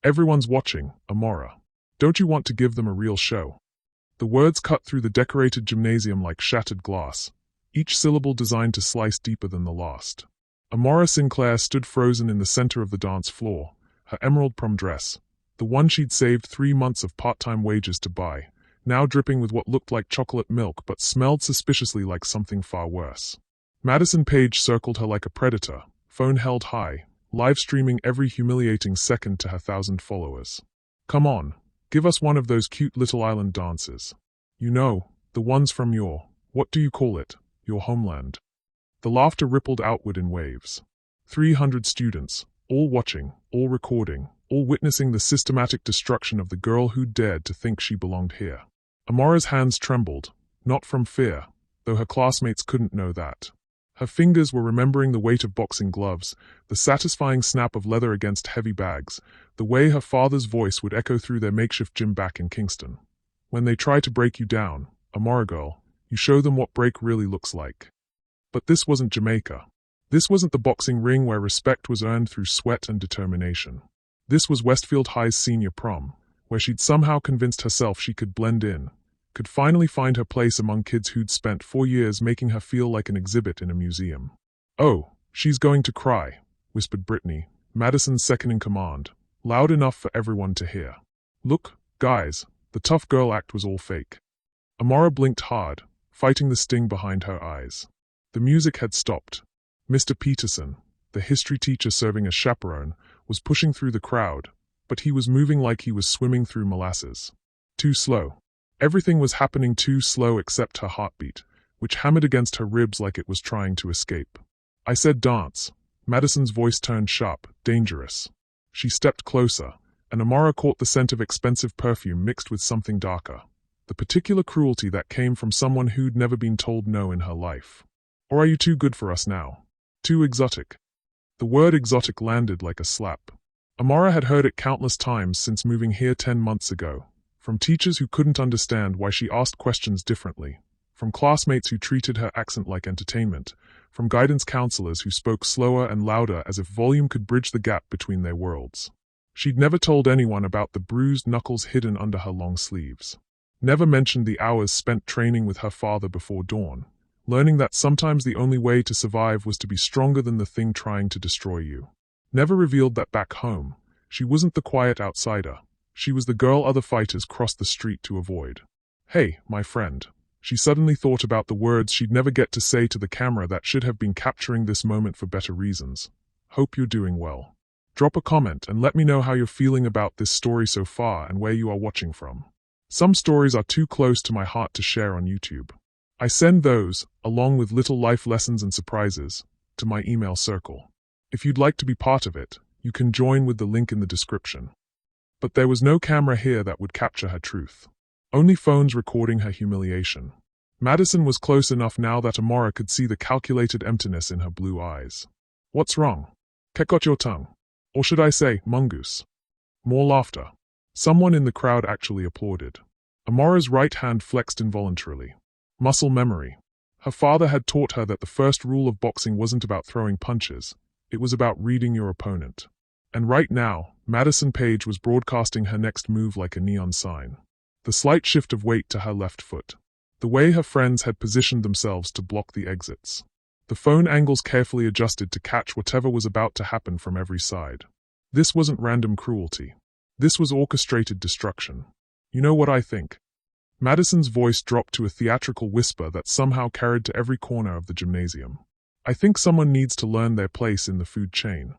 Everyone's watching, Amora. Don't you want to give them a real show? The words cut through the decorated gymnasium like shattered glass, each syllable designed to slice deeper than the last. Amora Sinclair stood frozen in the center of the dance floor, her emerald prom dress, the one she'd saved 3 months of part-time wages to buy, now dripping with what looked like chocolate milk but smelled suspiciously like something far worse. Madison Page circled her like a predator, phone held high, live streaming every humiliating second to her 1,000 followers. Come on, give us one of those cute little island dances. You know, the ones from what do you call it, your homeland. The laughter rippled outward in waves. 300 students, all watching, all recording, all witnessing the systematic destruction of the girl who dared to think she belonged here. Amora's hands trembled, not from fear, though her classmates couldn't know that. Her fingers were remembering the weight of boxing gloves, the satisfying snap of leather against heavy bags, the way her father's voice would echo through their makeshift gym back in Kingston. When they try to break you down, Amora girl, you show them what break really looks like. But this wasn't Jamaica. This wasn't the boxing ring where respect was earned through sweat and determination. This was Westfield High's senior prom, where she'd somehow convinced herself she could blend in, could finally find her place among kids who'd spent 4 years making her feel like an exhibit in a museum. "Oh, she's going to cry," whispered Brittany, Madison's second-in-command, loud enough for everyone to hear. "Look, guys, the tough girl act was all fake." Amora blinked hard, fighting the sting behind her eyes. The music had stopped. Mr. Peterson, the history teacher serving as chaperone, was pushing through the crowd, but he was moving like he was swimming through molasses. Too slow. Everything was happening too slow except her heartbeat, which hammered against her ribs like it was trying to escape. "I said dance." Madison's voice turned sharp, dangerous. She stepped closer, and Amora caught the scent of expensive perfume mixed with something darker, the particular cruelty that came from someone who'd never been told no in her life. "Or are you too good for us now? Too exotic?" The word exotic landed like a slap. Amora had heard it countless times since moving here 10 months ago, from teachers who couldn't understand why she asked questions differently, from classmates who treated her accent like entertainment, from guidance counselors who spoke slower and louder as if volume could bridge the gap between their worlds. She'd never told anyone about the bruised knuckles hidden under her long sleeves. Never mentioned the hours spent training with her father before dawn, learning that sometimes the only way to survive was to be stronger than the thing trying to destroy you. Never revealed that back home, she wasn't the quiet outsider. She was the girl other fighters crossed the street to avoid. "Hey, my friend." She suddenly thought about the words she'd never get to say to the camera that should have been capturing this moment for better reasons. "Hope you're doing well. Drop a comment and let me know how you're feeling about this story so far and where you are watching from. Some stories are too close to my heart to share on YouTube. I send those, along with little life lessons and surprises, to my email circle. If you'd like to be part of it, you can join with the link in the description. But there was no camera here that would capture her truth. Only phones recording her humiliation. Madison was close enough now that Amora could see the calculated emptiness in her blue eyes. "What's wrong? Got your tongue? Or should I say, mongoose?" More laughter. Someone in the crowd actually applauded. Amora's right hand flexed involuntarily. Muscle memory. Her father had taught her that the first rule of boxing wasn't about throwing punches, it was about reading your opponent. And right now, Madison Page was broadcasting her next move like a neon sign. The slight shift of weight to her left foot. The way her friends had positioned themselves to block the exits. The phone angles carefully adjusted to catch whatever was about to happen from every side. This wasn't random cruelty. This was orchestrated destruction. "You know what I think?" Madison's voice dropped to a theatrical whisper that somehow carried to every corner of the gymnasium. "I think someone needs to learn their place in the food chain."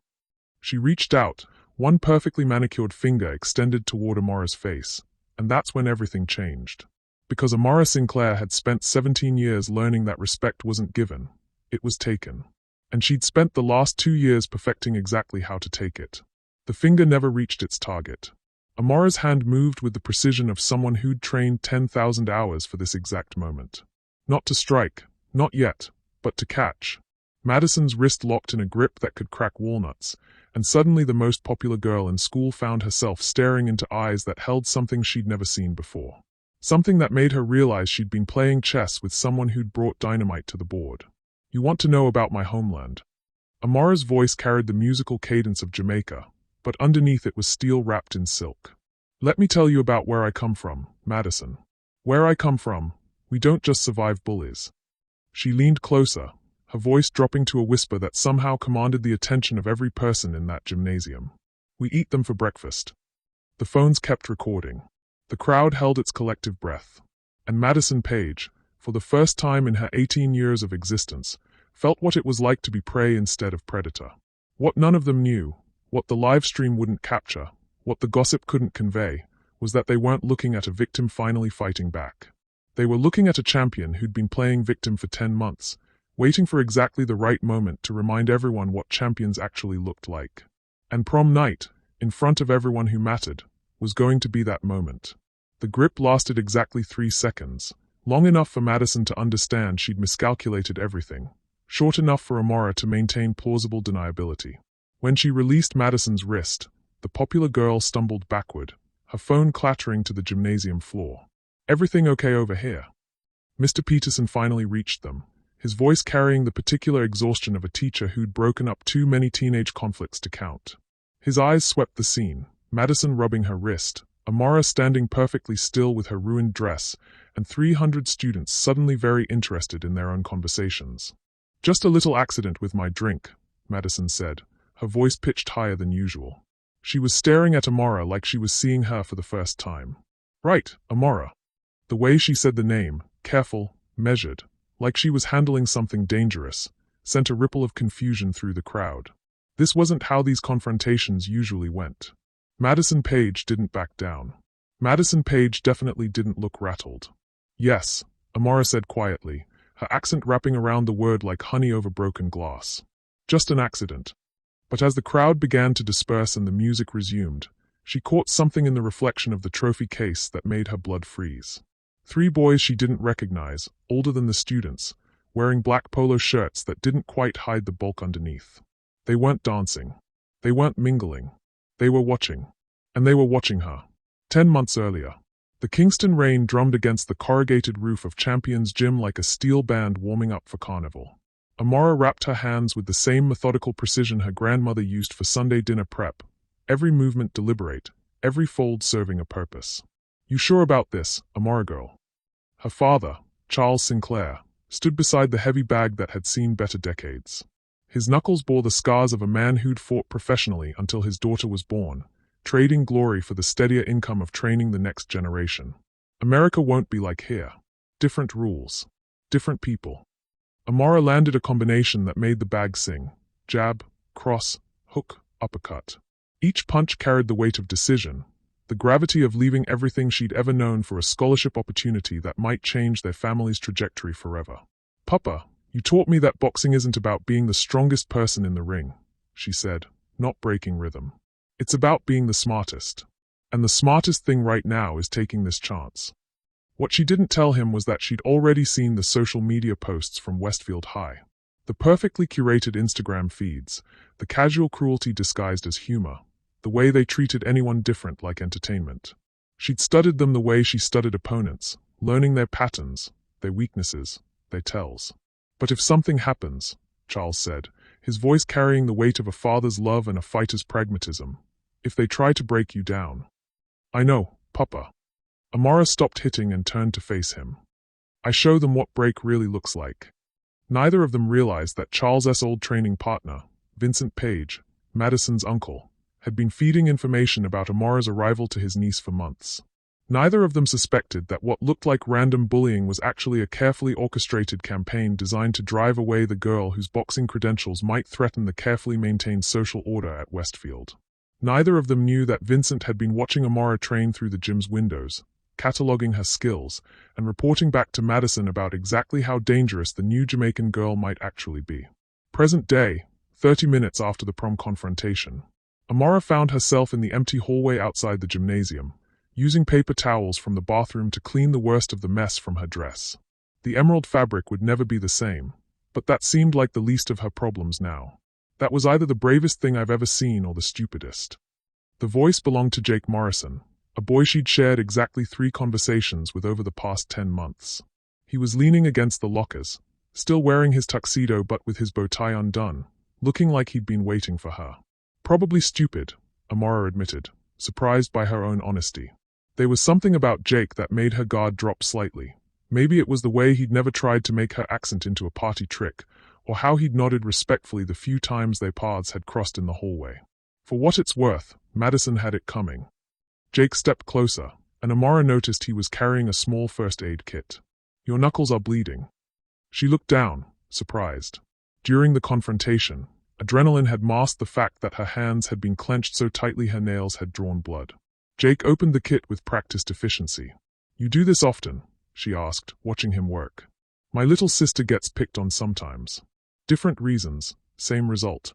She reached out, one perfectly manicured finger extended toward Amora's face, and that's when everything changed. Because Amora Sinclair had spent 17 years learning that respect wasn't given, it was taken. And she'd spent the last 2 years perfecting exactly how to take it. The finger never reached its target. Amora's hand moved with the precision of someone who'd trained 10,000 hours for this exact moment. Not to strike, not yet, but to catch. Madison's wrist locked in a grip that could crack walnuts, and suddenly the most popular girl in school found herself staring into eyes that held something she'd never seen before. Something that made her realize she'd been playing chess with someone who'd brought dynamite to the board. "You want to know about my homeland?" Amora's voice carried the musical cadence of Jamaica, but underneath it was steel wrapped in silk. "Let me tell you about where I come from, Madison. Where I come from, we don't just survive bullies." She leaned closer, her voice dropping to a whisper that somehow commanded the attention of every person in that gymnasium. "We eat them for breakfast." The phones kept recording. The crowd held its collective breath. And Madison Page, for the first time in her 18 years of existence, felt what it was like to be prey instead of predator. What none of them knew, what the live stream wouldn't capture, what the gossip couldn't convey, was that they weren't looking at a victim finally fighting back. They were looking at a champion who'd been playing victim for 10 months, waiting for exactly the right moment to remind everyone what champions actually looked like. And prom night, in front of everyone who mattered, was going to be that moment. The grip lasted exactly 3 seconds, long enough for Madison to understand she'd miscalculated everything, short enough for Amara to maintain plausible deniability. When she released Madison's wrist, the popular girl stumbled backward, her phone clattering to the gymnasium floor. "Everything okay over here?" Mr. Peterson finally reached them, his voice carrying the particular exhaustion of a teacher who'd broken up too many teenage conflicts to count. His eyes swept the scene, Madison rubbing her wrist, Amara standing perfectly still with her ruined dress, and 300 students suddenly very interested in their own conversations. "Just a little accident with my drink," Madison said, her voice pitched higher than usual. She was staring at Amara like she was seeing her for the first time. "Right, Amara." The way she said the name, careful, measured, like she was handling something dangerous, sent a ripple of confusion through the crowd. This wasn't how these confrontations usually went. Madison Page didn't back down. Madison Page definitely didn't look rattled. "Yes," Amara said quietly, her accent wrapping around the word like honey over broken glass. "Just an accident." But as the crowd began to disperse and the music resumed, she caught something in the reflection of the trophy case that made her blood freeze. 3 boys she didn't recognize, older than the students, wearing black polo shirts that didn't quite hide the bulk underneath. They weren't dancing. They weren't mingling. They were watching. And they were watching her. 10 months earlier, the Kingston rain drummed against the corrugated roof of Champion's gym like a steel band warming up for carnival. Amara wrapped her hands with the same methodical precision her grandmother used for Sunday dinner prep, every movement deliberate, every fold serving a purpose. "You sure about this, Amara girl?" Her father, Charles Sinclair, stood beside the heavy bag that had seen better decades. His knuckles bore the scars of a man who'd fought professionally until his daughter was born, trading glory for the steadier income of training the next generation. "America won't be like here. Different rules. Different people." Amara landed a combination that made the bag sing. Jab, cross, hook, uppercut. Each punch carried the weight of decision, the gravity of leaving everything she'd ever known for a scholarship opportunity that might change their family's trajectory forever. "Papa, you taught me that boxing isn't about being the strongest person in the ring," she said, not breaking rhythm. "It's about being the smartest. And the smartest thing right now is taking this chance." What she didn't tell him was that she'd already seen the social media posts from Westfield High. The perfectly curated Instagram feeds, the casual cruelty disguised as humor, the way they treated anyone different like entertainment. She'd studied them the way she studied opponents, learning their patterns, their weaknesses, their tells. "But if something happens," Charles said, his voice carrying the weight of a father's love and a fighter's pragmatism, "if they try to break you down." "I know, Papa." Amara stopped hitting and turned to face him. "I show them what break really looks like." Neither of them realized that Charles's old training partner, Vincent Page, Madison's uncle, had been feeding information about Amara's arrival to his niece for months. Neither of them suspected that what looked like random bullying was actually a carefully orchestrated campaign designed to drive away the girl whose boxing credentials might threaten the carefully maintained social order at Westfield. Neither of them knew that Vincent had been watching Amara train through the gym's windows, cataloging her skills, and reporting back to Madison about exactly how dangerous the new Jamaican girl might actually be. Present day, 30 minutes after the prom confrontation, Amara found herself in the empty hallway outside the gymnasium, using paper towels from the bathroom to clean the worst of the mess from her dress. The emerald fabric would never be the same, but that seemed like the least of her problems now. That was either the bravest thing I've ever seen or the stupidest. The voice belonged to Jake Morrison, a boy she'd shared exactly 3 conversations with over the past 10 months. He was leaning against the lockers, still wearing his tuxedo but with his bow tie undone, looking like he'd been waiting for her. "Probably stupid," Amara admitted, surprised by her own honesty. There was something about Jake that made her guard drop slightly. Maybe it was the way he'd never tried to make her accent into a party trick, or how he'd nodded respectfully the few times their paths had crossed in the hallway. For what it's worth, Madison had it coming. Jake stepped closer, and Amara noticed he was carrying a small first aid kit. "Your knuckles are bleeding." She looked down, surprised. During the confrontation, adrenaline had masked the fact that her hands had been clenched so tightly her nails had drawn blood. Jake opened the kit with practiced efficiency. "You do this often?" she asked, watching him work. "My little sister gets picked on sometimes. Different reasons, same result."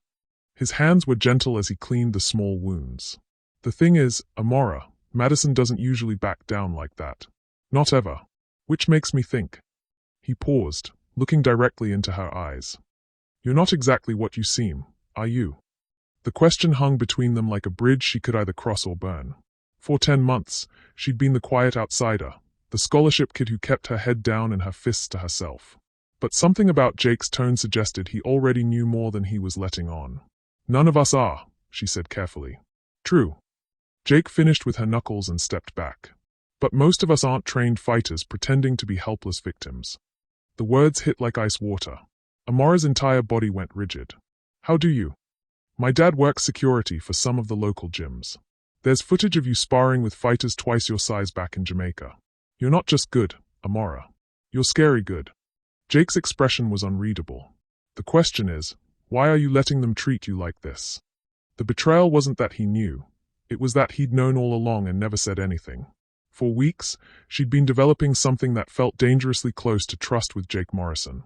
His hands were gentle as he cleaned the small wounds. "The thing is, Amara, Madison doesn't usually back down like that. Not ever. Which makes me think." He paused, looking directly into her eyes. "You're not exactly what you seem, are you?" The question hung between them like a bridge she could either cross or burn. For 10 months, she'd been the quiet outsider, the scholarship kid who kept her head down and her fists to herself. But something about Jake's tone suggested he already knew more than he was letting on. "None of us are," she said carefully. "True." Jake finished with her knuckles and stepped back. "But most of us aren't trained fighters pretending to be helpless victims." The words hit like ice water. Amara's entire body went rigid. "How do you?" "My dad works security for some of the local gyms. There's footage of you sparring with fighters twice your size back in Jamaica. You're not just good, Amara. You're scary good." Jake's expression was unreadable. "The question is, why are you letting them treat you like this?" The betrayal wasn't that he knew. It was that he'd known all along and never said anything. For weeks, she'd been developing something that felt dangerously close to trust with Jake Morrison.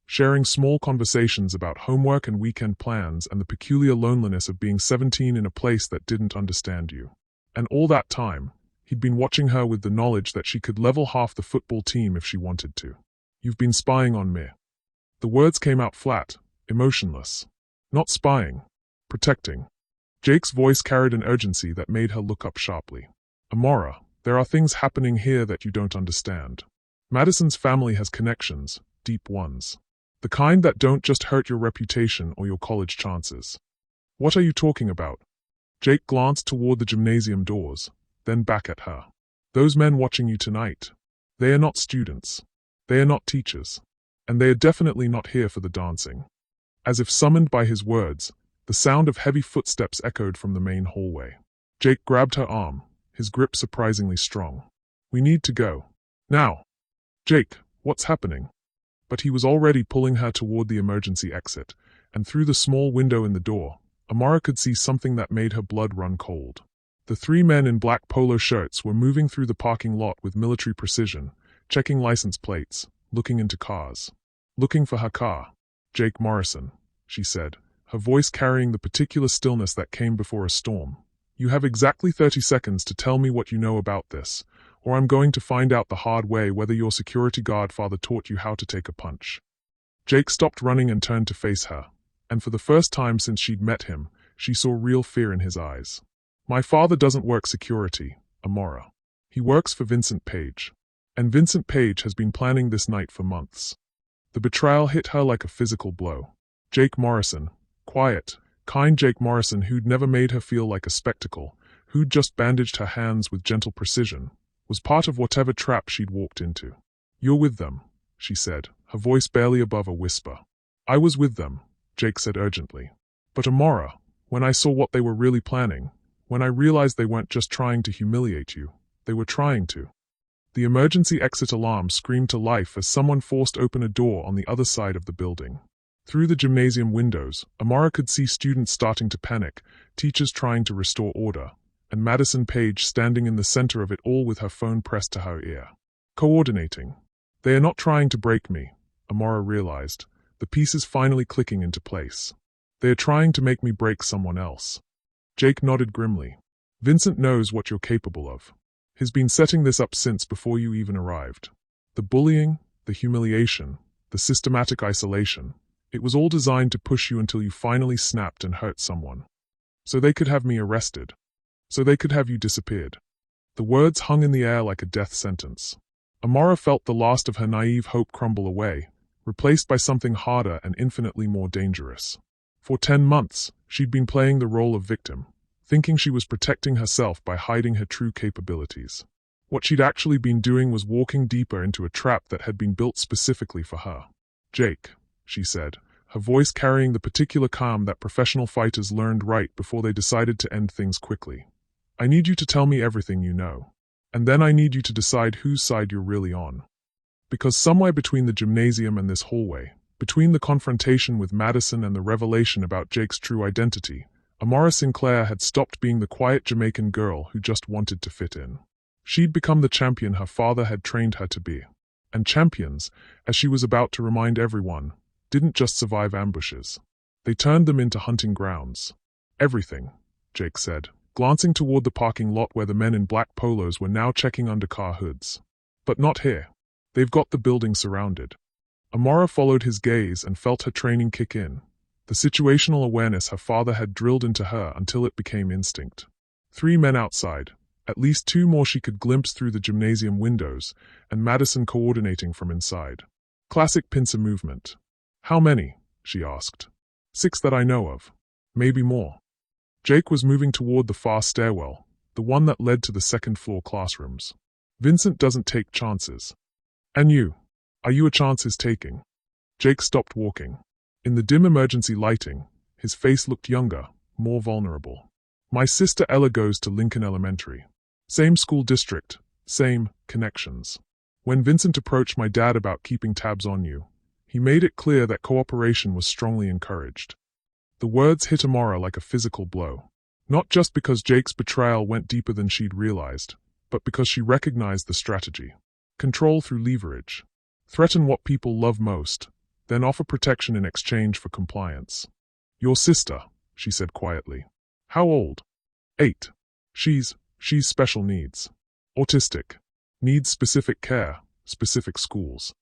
Sharing small conversations about homework and weekend plans and the peculiar loneliness of being 17 in a place that didn't understand you. And all that time, he'd been watching her with the knowledge that she could level half the football team if she wanted to. "You've been spying on me." The words came out flat, emotionless. "Not spying. Protecting." Jake's voice carried an urgency that made her look up sharply. "Amara, there are things happening here that you don't understand. Madison's family has connections, deep ones. The kind that don't just hurt your reputation or your college chances." "What are you talking about?" Jake glanced toward the gymnasium doors, then back at her. "Those men watching you tonight. They are not students. They are not teachers. And they are definitely not here for the dancing." As if summoned by his words, the sound of heavy footsteps echoed from the main hallway. Jake grabbed her arm, his grip surprisingly strong. "We need to go. Now." "Jake, what's happening?" But he was already pulling her toward the emergency exit, and through the small window in the door, Amara could see something that made her blood run cold. The 3 men in black polo shirts were moving through the parking lot with military precision, checking license plates, looking into cars. "Looking for her car. Jake Morrison," she said, her voice carrying the particular stillness that came before a storm. "You have exactly 30 seconds to tell me what you know about this, or I'm going to find out the hard way whether your security guard father taught you how to take a punch." Jake stopped running and turned to face her, and for the first time since she'd met him, she saw real fear in his eyes. "My father doesn't work security, Amara. He works for Vincent Page. And Vincent Page has been planning this night for months." The betrayal hit her like a physical blow. Jake Morrison, quiet, kind Jake Morrison who'd never made her feel like a spectacle, who'd just bandaged her hands with gentle precision, was part of whatever trap she'd walked into. "You're with them," she said, her voice barely above a whisper. "I was with them," Jake said urgently. "But Amara, when I saw what they were really planning, when I realized they weren't just trying to humiliate you, they were trying to." The emergency exit alarm screamed to life as someone forced open a door on the other side of the building. Through the gymnasium windows, Amara could see students starting to panic, teachers trying to restore order, and Madison Page standing in the center of it all with her phone pressed to her ear. Coordinating. "They are not trying to break me," Amara realized, the pieces finally clicking into place. "They are trying to make me break someone else." Jake nodded grimly. "Vincent knows what you're capable of. He's been setting this up since before you even arrived. The bullying, the humiliation, the systematic isolation, it was all designed to push you until you finally snapped and hurt someone. So they could have me arrested. So they could have you disappeared." The words hung in the air like a death sentence. Amara felt the last of her naive hope crumble away, replaced by something harder and infinitely more dangerous. For 10 months, she'd been playing the role of victim, thinking she was protecting herself by hiding her true capabilities. What she'd actually been doing was walking deeper into a trap that had been built specifically for her. "Jake," she said, her voice carrying the particular calm that professional fighters learned right before they decided to end things quickly. "I need you to tell me everything you know. And then I need you to decide whose side you're really on. Because somewhere between the gymnasium and this hallway, between the confrontation with Madison and the revelation about Jake's true identity, Amara Sinclair had stopped being the quiet Jamaican girl who just wanted to fit in. She'd become the champion her father had trained her to be. And champions, as she was about to remind everyone, didn't just survive ambushes. They turned them into hunting grounds. "Everything," Jake said, glancing toward the parking lot where the men in black polos were now checking under car hoods. "But not here. They've got the building surrounded." Amara followed his gaze and felt her training kick in, the situational awareness her father had drilled into her until it became instinct. 3 men outside, at least 2 more she could glimpse through the gymnasium windows, and Madison coordinating from inside. Classic pincer movement. "How many?" she asked. "6 that I know of. Maybe more." Jake was moving toward the far stairwell, the one that led to the second-floor classrooms. "Vincent doesn't take chances. And you? Are you a chance he's taking?" Jake stopped walking. In the dim emergency lighting, his face looked younger, more vulnerable. "My sister Ella goes to Lincoln Elementary. Same school district, same connections. When Vincent approached my dad about keeping tabs on you, he made it clear that cooperation was strongly encouraged." The words hit Amara like a physical blow. Not just because Jake's betrayal went deeper than she'd realized, but because she recognized the strategy. Control through leverage. Threaten what people love most, then offer protection in exchange for compliance. "Your sister," she said quietly. "How old?" 8. She's special needs. Autistic. Needs specific care, specific schools."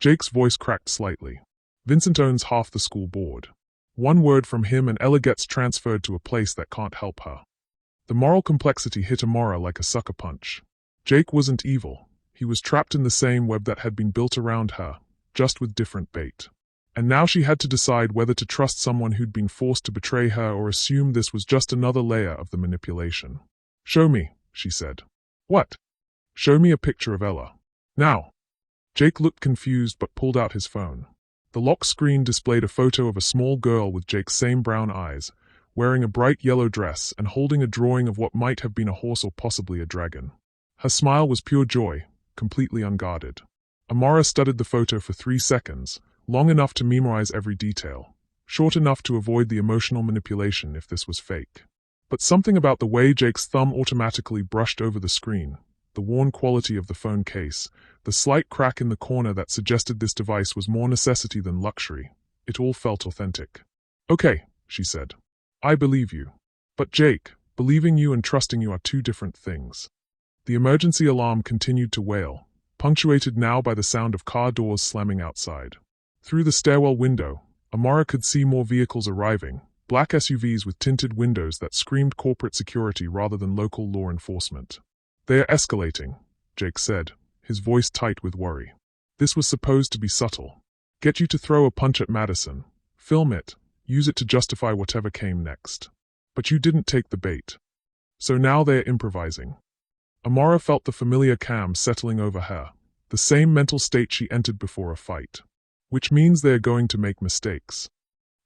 Jake's voice cracked slightly. "Vincent owns half the school board. One word from him and Ella gets transferred to a place that can't help her." The moral complexity hit Amara like a sucker punch. Jake wasn't evil. He was trapped in the same web that had been built around her, just with different bait. And now she had to decide whether to trust someone who'd been forced to betray her or assume this was just another layer of the manipulation. "Show me," she said. "What?" "Show me a picture of Ella. Now." Jake looked confused but pulled out his phone. The lock screen displayed a photo of a small girl with Jake's same brown eyes, wearing a bright yellow dress and holding a drawing of what might have been a horse or possibly a dragon. Her smile was pure joy, completely unguarded. Amara studied the photo for 3 seconds, long enough to memorize every detail, short enough to avoid the emotional manipulation if this was fake. But something about the way Jake's thumb automatically brushed over the screen, the worn quality of the phone case, the slight crack in the corner that suggested this device was more necessity than luxury, it all felt authentic. "Okay," she said. "I believe you. But Jake, believing you and trusting you are 2 different things." The emergency alarm continued to wail, punctuated now by the sound of car doors slamming outside. Through the stairwell window, Amara could see more vehicles arriving, black SUVs with tinted windows that screamed corporate security rather than local law enforcement. "They are escalating," Jake said, his voice tight with worry. "This was supposed to be subtle. Get you to throw a punch at Madison, film it, use it to justify whatever came next. But you didn't take the bait. So now they are improvising." Amara felt the familiar calm settling over her, the same mental state she entered before a fight. "Which means they are going to make mistakes.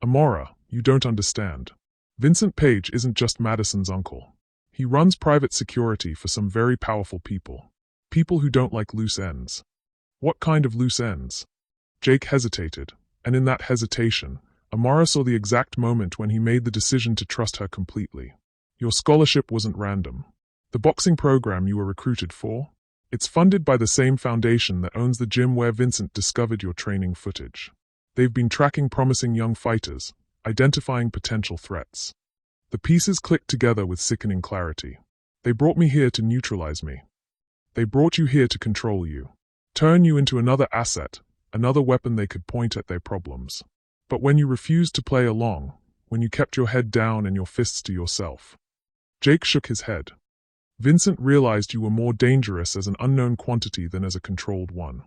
Amara, you don't understand. Vincent Page isn't just Madison's uncle. He runs private security for some very powerful people. People who don't like loose ends." "What kind of loose ends?" Jake hesitated, and in that hesitation, Amara saw the exact moment when he made the decision to trust her completely. "Your scholarship wasn't random. The boxing program you were recruited for? It's funded by the same foundation that owns the gym where Vincent discovered your training footage. They've been tracking promising young fighters, identifying potential threats." The pieces clicked together with sickening clarity. "They brought me here to neutralize me. They brought you here to control you. Turn you into another asset, another weapon they could point at their problems. But when you refused to play along, when you kept your head down and your fists to yourself." Jake shook his head. "Vincent realized you were more dangerous as an unknown quantity than as a controlled one.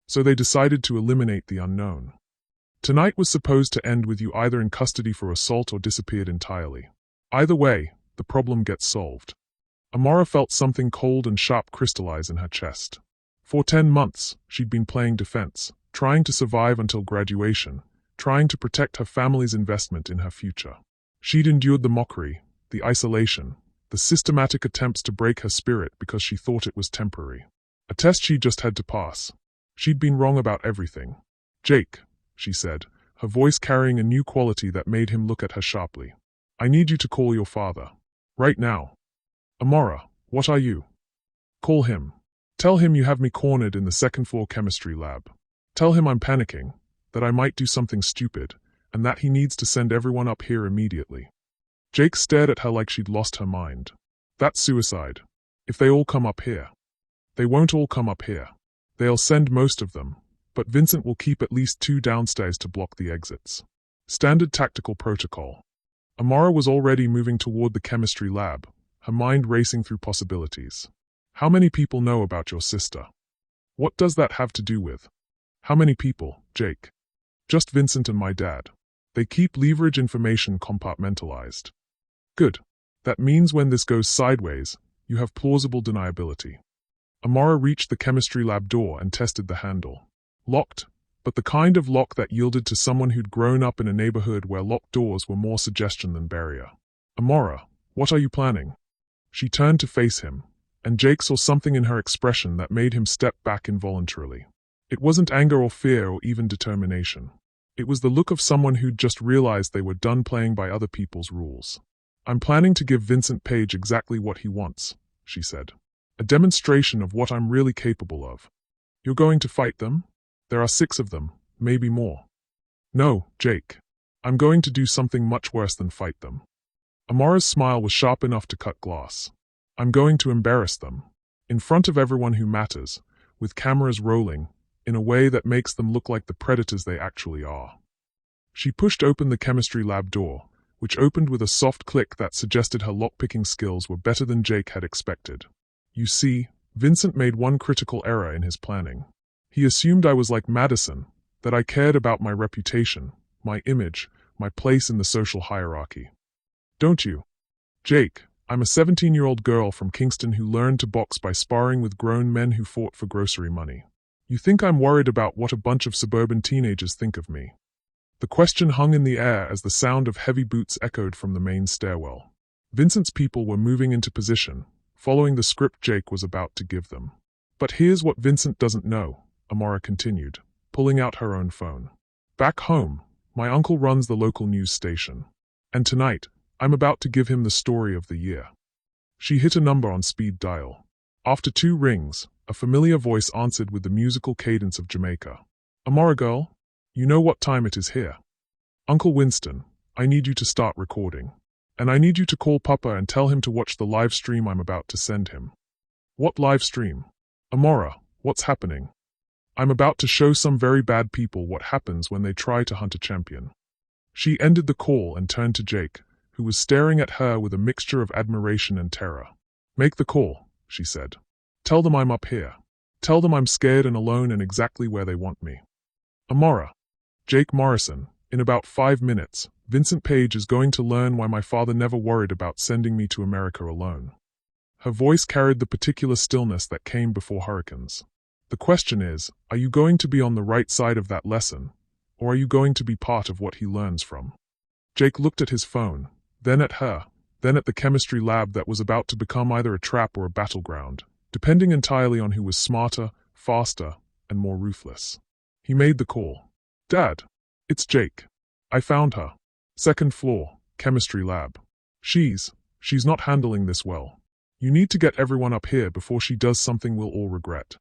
So they decided to eliminate the unknown. Tonight was supposed to end with you either in custody for assault or disappeared entirely. Either way, the problem gets solved. Amara felt something cold and sharp crystallize in her chest. For 10 months, she'd been playing defense, trying to survive until graduation, trying to protect her family's investment in her future. She'd endured the mockery, the isolation, the systematic attempts to break her spirit because she thought it was temporary. A test she just had to pass. She'd been wrong about everything. "Jake," she said, her voice carrying a new quality that made him look at her sharply. "I need you to call your father. Right now." "Amara, what are you?" "Call him. Tell him you have me cornered in the second-floor chemistry lab. Tell him I'm panicking, that I might do something stupid, and that he needs to send everyone up here immediately." Jake stared at her like she'd lost her mind. "That's suicide. If they all come up here." "They won't all come up here. They'll send most of them, but Vincent will keep at least 2 downstairs to block the exits. Standard tactical protocol." Amara was already moving toward the chemistry lab, her mind racing through possibilities. "How many people know about your sister? What does that have to do with?" "How many people, Jake?" "Just Vincent and my dad. They keep leverage information compartmentalized." "Good. That means when this goes sideways, you have plausible deniability." Amara reached the chemistry lab door and tested the handle. Locked, but the kind of lock that yielded to someone who'd grown up in a neighborhood where locked doors were more suggestion than barrier. "Amara, what are you planning?" She turned to face him, and Jake saw something in her expression that made him step back involuntarily. It wasn't anger or fear or even determination. It was the look of someone who'd just realized they were done playing by other people's rules. "I'm planning to give Vincent Page exactly what he wants," she said. "A demonstration of what I'm really capable of." "You're going to fight them? There are 6 of them, maybe more." "No, Jake. I'm going to do something much worse than fight them." Amara's smile was sharp enough to cut glass. "I'm going to embarrass them. In front of everyone who matters, with cameras rolling, in a way that makes them look like the predators they actually are." She pushed open the chemistry lab door, which opened with a soft click that suggested her lockpicking skills were better than Jake had expected. "You see, Vincent made one critical error in his planning. He assumed I was like Madison, that I cared about my reputation, my image, my place in the social hierarchy. Don't you? Jake, I'm a 17-year-old girl from Kingston who learned to box by sparring with grown men who fought for grocery money. You think I'm worried about what a bunch of suburban teenagers think of me?" The question hung in the air as the sound of heavy boots echoed from the main stairwell. Vincent's people were moving into position, following the script Jake was about to give them. "But here's what Vincent doesn't know," Amara continued, pulling out her own phone. "Back home, my uncle runs the local news station. And tonight, I'm about to give him the story of the year." She hit a number on speed dial. After 2 rings, a familiar voice answered with the musical cadence of Jamaica. "Amara girl, you know what time it is here. Uncle Winston, I need you to start recording. And I need you to call Papa and tell him to watch the live stream I'm about to send him." "What live stream? Amara, what's happening?" "I'm about to show some very bad people what happens when they try to hunt a champion." She ended the call and turned to Jake, who was staring at her with a mixture of admiration and terror. "Make the call," she said. "Tell them I'm up here. Tell them I'm scared and alone and exactly where they want me." "Amara. Jake Morrison, in about 5 minutes, Vincent Page is going to learn why my father never worried about sending me to America alone." Her voice carried the particular stillness that came before hurricanes. "The question is, are you going to be on the right side of that lesson, or are you going to be part of what he learns from?" Jake looked at his phone, then at her, then at the chemistry lab that was about to become either a trap or a battleground, depending entirely on who was smarter, faster, and more ruthless. He made the call. "Dad, it's Jake. I found her. 2nd floor, chemistry lab. She's not handling this well. You need to get everyone up here before she does something we'll all regret."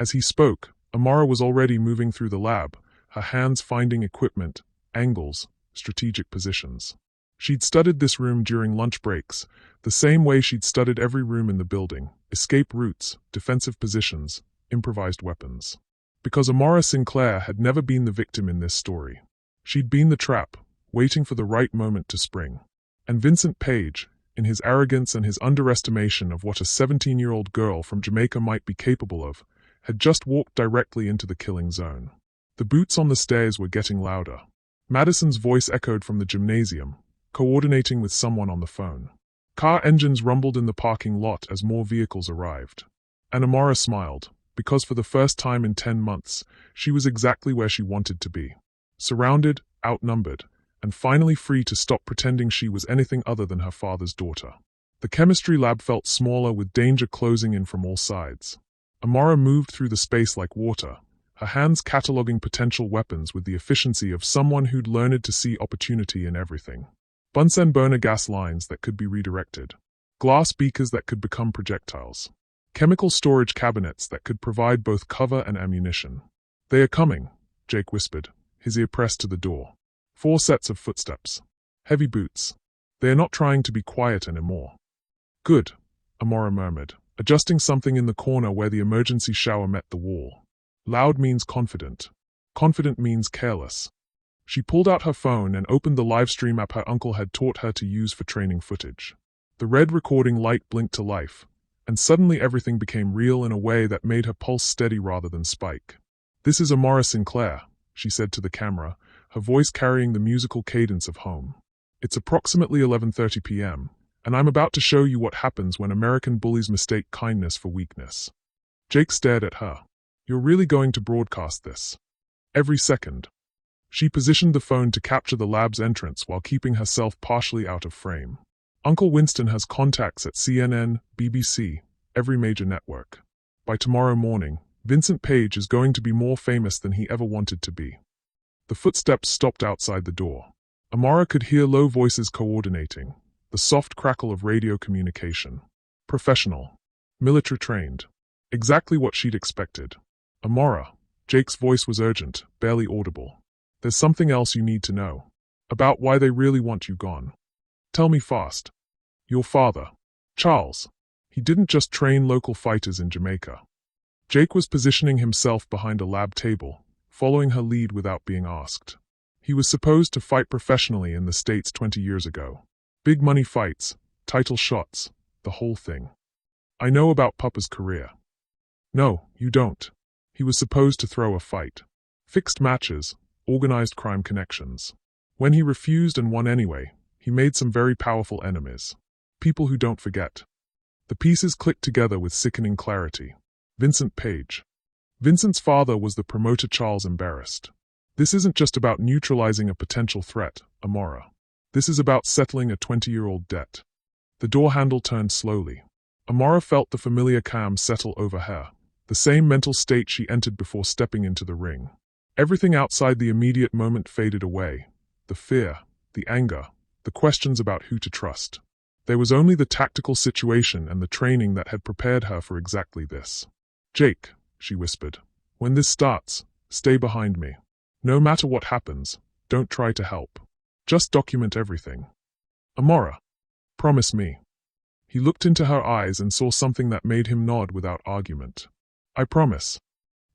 As he spoke, Amara was already moving through the lab, her hands finding equipment, angles, strategic positions. She'd studied this room during lunch breaks, the same way she'd studied every room in the building: escape routes, defensive positions, improvised weapons. Because Amara Sinclair had never been the victim in this story. She'd been the trap, waiting for the right moment to spring. And Vincent Page, in his arrogance and his underestimation of what a 17-year-old girl from Jamaica might be capable of, had just walked directly into the killing zone. The boots on the stairs were getting louder. Madison's voice echoed from the gymnasium, coordinating with someone on the phone. Car engines rumbled in the parking lot as more vehicles arrived. And Amara smiled, because for the first time in 10 months, she was exactly where she wanted to be. Surrounded, outnumbered, and finally free to stop pretending she was anything other than her father's daughter. The chemistry lab felt smaller with danger closing in from all sides. Amara moved through the space like water, her hands cataloging potential weapons with the efficiency of someone who'd learned to see opportunity in everything. Bunsen burner gas lines that could be redirected. Glass beakers that could become projectiles. Chemical storage cabinets that could provide both cover and ammunition. "They are coming," Jake whispered, his ear pressed to the door. 4 sets of footsteps. Heavy boots. "They are not trying to be quiet anymore." "Good," Amara murmured, adjusting something in the corner where the emergency shower met the wall. Loud means confident. Confident means careless. She pulled out her phone and opened the live stream app her uncle had taught her to use for training footage. The red recording light blinked to life, and suddenly everything became real in a way that made her pulse steady rather than spike. "This is Amara Sinclair," she said to the camera, her voice carrying the musical cadence of home. "It's approximately 11:30 p.m., and I'm about to show you what happens when American bullies mistake kindness for weakness." Jake stared at her. "You're really going to broadcast this?" "Every second." She positioned the phone to capture the lab's entrance while keeping herself partially out of frame. "Uncle Winston has contacts at CNN, BBC, every major network. By tomorrow morning, Vincent Page is going to be more famous than he ever wanted to be." The footsteps stopped outside the door. Amara could hear low voices coordinating, the soft crackle of radio communication. Professional. Military trained. Exactly what she'd expected. "Amara," Jake's voice was urgent, barely audible. "There's something else you need to know. About why they really want you gone. Tell me fast." "Your father, Charles. He didn't just train local fighters in Jamaica." Jake was positioning himself behind a lab table, following her lead without being asked. "He was supposed to fight professionally in the States 20 years ago. Big money fights, title shots, the whole thing. I know about Papa's career." "No, you don't. He was supposed to throw a fight. Fixed matches, organized crime connections. When he refused and won anyway, he made some very powerful enemies. People who don't forget." The pieces clicked together with sickening clarity. Vincent Page. Vincent's father was the promoter Charles embarrassed. "This isn't just about neutralizing a potential threat, Amara. This is about settling a 20-year-old debt." The door handle turned slowly. Amara felt the familiar calm settle over her, the same mental state she entered before stepping into the ring. Everything outside the immediate moment faded away. The fear, the anger, the questions about who to trust. There was only the tactical situation and the training that had prepared her for exactly this. "Jake," she whispered, "when this starts, stay behind me. No matter what happens, don't try to help. Just document everything. Amara, promise me." He looked into her eyes and saw something that made him nod without argument. "I promise."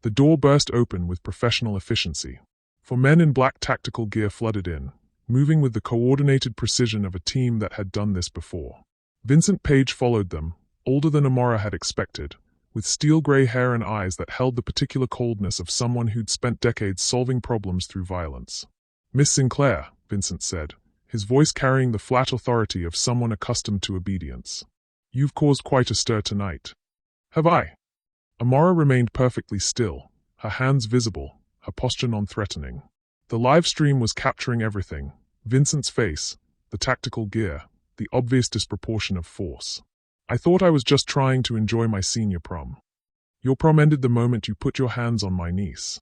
The door burst open with professional efficiency. 4 men in black tactical gear flooded in, moving with the coordinated precision of a team that had done this before. Vincent Page followed them, older than Amara had expected, with steel-gray hair and eyes that held the particular coldness of someone who'd spent decades solving problems through violence. "Miss Sinclair," Vincent said, his voice carrying the flat authority of someone accustomed to obedience. "You've caused quite a stir tonight." "Have I?" Amara remained perfectly still, her hands visible, her posture non-threatening. The live stream was capturing everything: Vincent's face, the tactical gear, the obvious disproportion of force. "I thought I was just trying to enjoy my senior prom." "Your prom ended the moment you put your hands on my niece."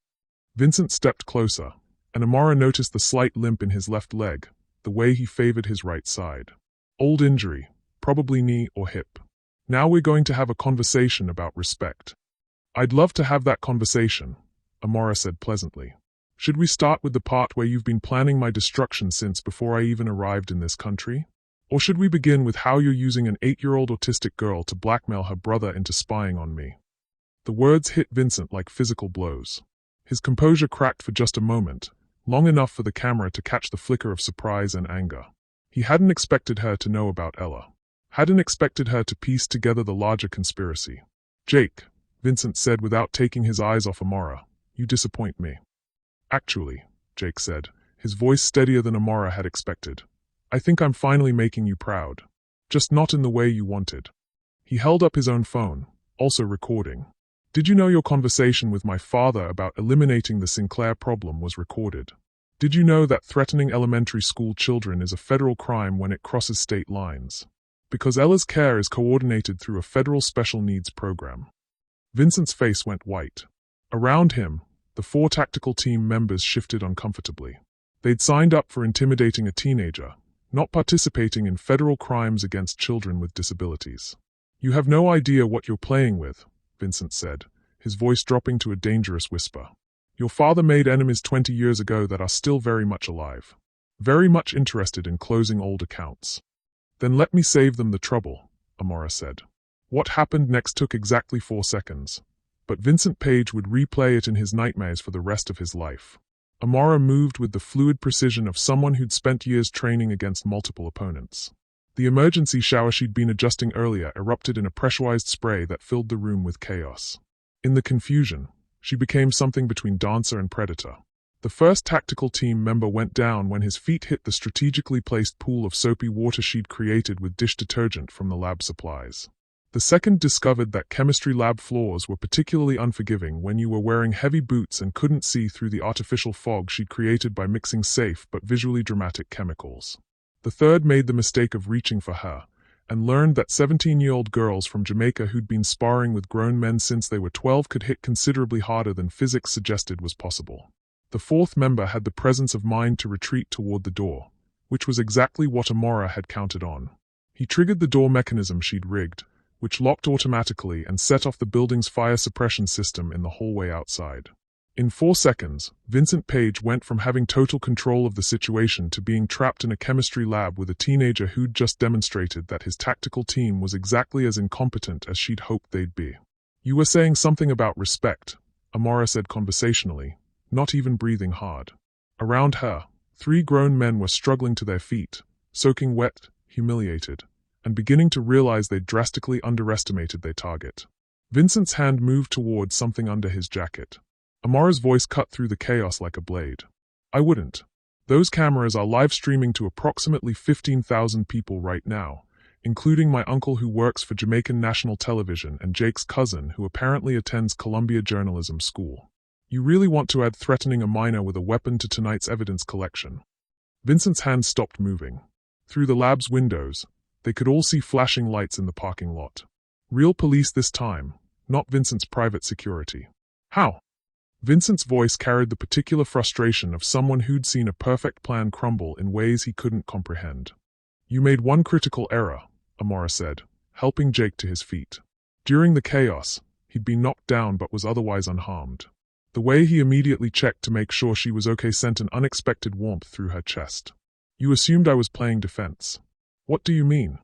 Vincent stepped closer, and Amara noticed the slight limp in his left leg, the way he favored his right side. "Old injury, probably knee or hip. Now we're going to have a conversation about respect." "I'd love to have that conversation," Amara said pleasantly. "Should we start with the part where you've been planning my destruction since before I even arrived in this country? Or should we begin with how you're using an 8-year-old autistic girl to blackmail her brother into spying on me?" The words hit Vincent like physical blows. His composure cracked for just a moment, long enough for the camera to catch the flicker of surprise and anger. He hadn't expected her to know about Ella. Hadn't expected her to piece together the larger conspiracy. "Jake," Vincent said without taking his eyes off Amara, "you disappoint me." "Actually," Jake said, his voice steadier than Amara had expected, "I think I'm finally making you proud." just not in the way you wanted. He held up his own phone, also recording. Did you know your conversation with my father about eliminating the Sinclair problem was recorded? Did you know that threatening elementary school children is a federal crime when it crosses state lines? Because Ella's care is coordinated through a federal special needs program. Vincent's face went white. Around him, the 4 tactical team members shifted uncomfortably. They'd signed up for intimidating a teenager, not participating in federal crimes against children with disabilities. You have no idea what you're playing with, Vincent said, his voice dropping to a dangerous whisper. Your father made enemies 20 years ago that are still very much alive. Very much interested in closing old accounts. Then let me save them the trouble, Amara said. What happened next took exactly 4 seconds, but Vincent Page would replay it in his nightmares for the rest of his life. Amara moved with the fluid precision of someone who'd spent years training against multiple opponents. The emergency shower she'd been adjusting earlier erupted in a pressurized spray that filled the room with chaos. In the confusion, she became something between dancer and predator. The first tactical team member went down when his feet hit the strategically placed pool of soapy water she'd created with dish detergent from the lab supplies. The second discovered that chemistry lab floors were particularly unforgiving when you were wearing heavy boots and couldn't see through the artificial fog she'd created by mixing safe but visually dramatic chemicals. The third made the mistake of reaching for her, and learned that 17-year-old girls from Jamaica who'd been sparring with grown men since they were 12 could hit considerably harder than physics suggested was possible. The fourth member had the presence of mind to retreat toward the door, which was exactly what Amara had counted on. He triggered the door mechanism she'd rigged, which locked automatically and set off the building's fire suppression system in the hallway outside. In 4 seconds, Vincent Page went from having total control of the situation to being trapped in a chemistry lab with a teenager who'd just demonstrated that his tactical team was exactly as incompetent as she'd hoped they'd be. You were saying something about respect, Amara said conversationally, not even breathing hard. Around her, 3 grown men were struggling to their feet, soaking wet, humiliated, and beginning to realize they'd drastically underestimated their target. Vincent's hand moved toward something under his jacket. Amara's voice cut through the chaos like a blade. I wouldn't. Those cameras are live streaming to approximately 15,000 people right now, including my uncle who works for Jamaican national television and Jake's cousin who apparently attends Columbia Journalism School. You really want to add threatening a minor with a weapon to tonight's evidence collection? Vincent's hand stopped moving. Through the lab's windows, they could all see flashing lights in the parking lot. Real police this time, not Vincent's private security. How? Vincent's voice carried the particular frustration of someone who'd seen a perfect plan crumble in ways he couldn't comprehend. You made one critical error, Amara said, helping Jake to his feet. During the chaos, he'd been knocked down but was otherwise unharmed. The way he immediately checked to make sure she was okay sent an unexpected warmth through her chest. You assumed I was playing defense. What do you mean?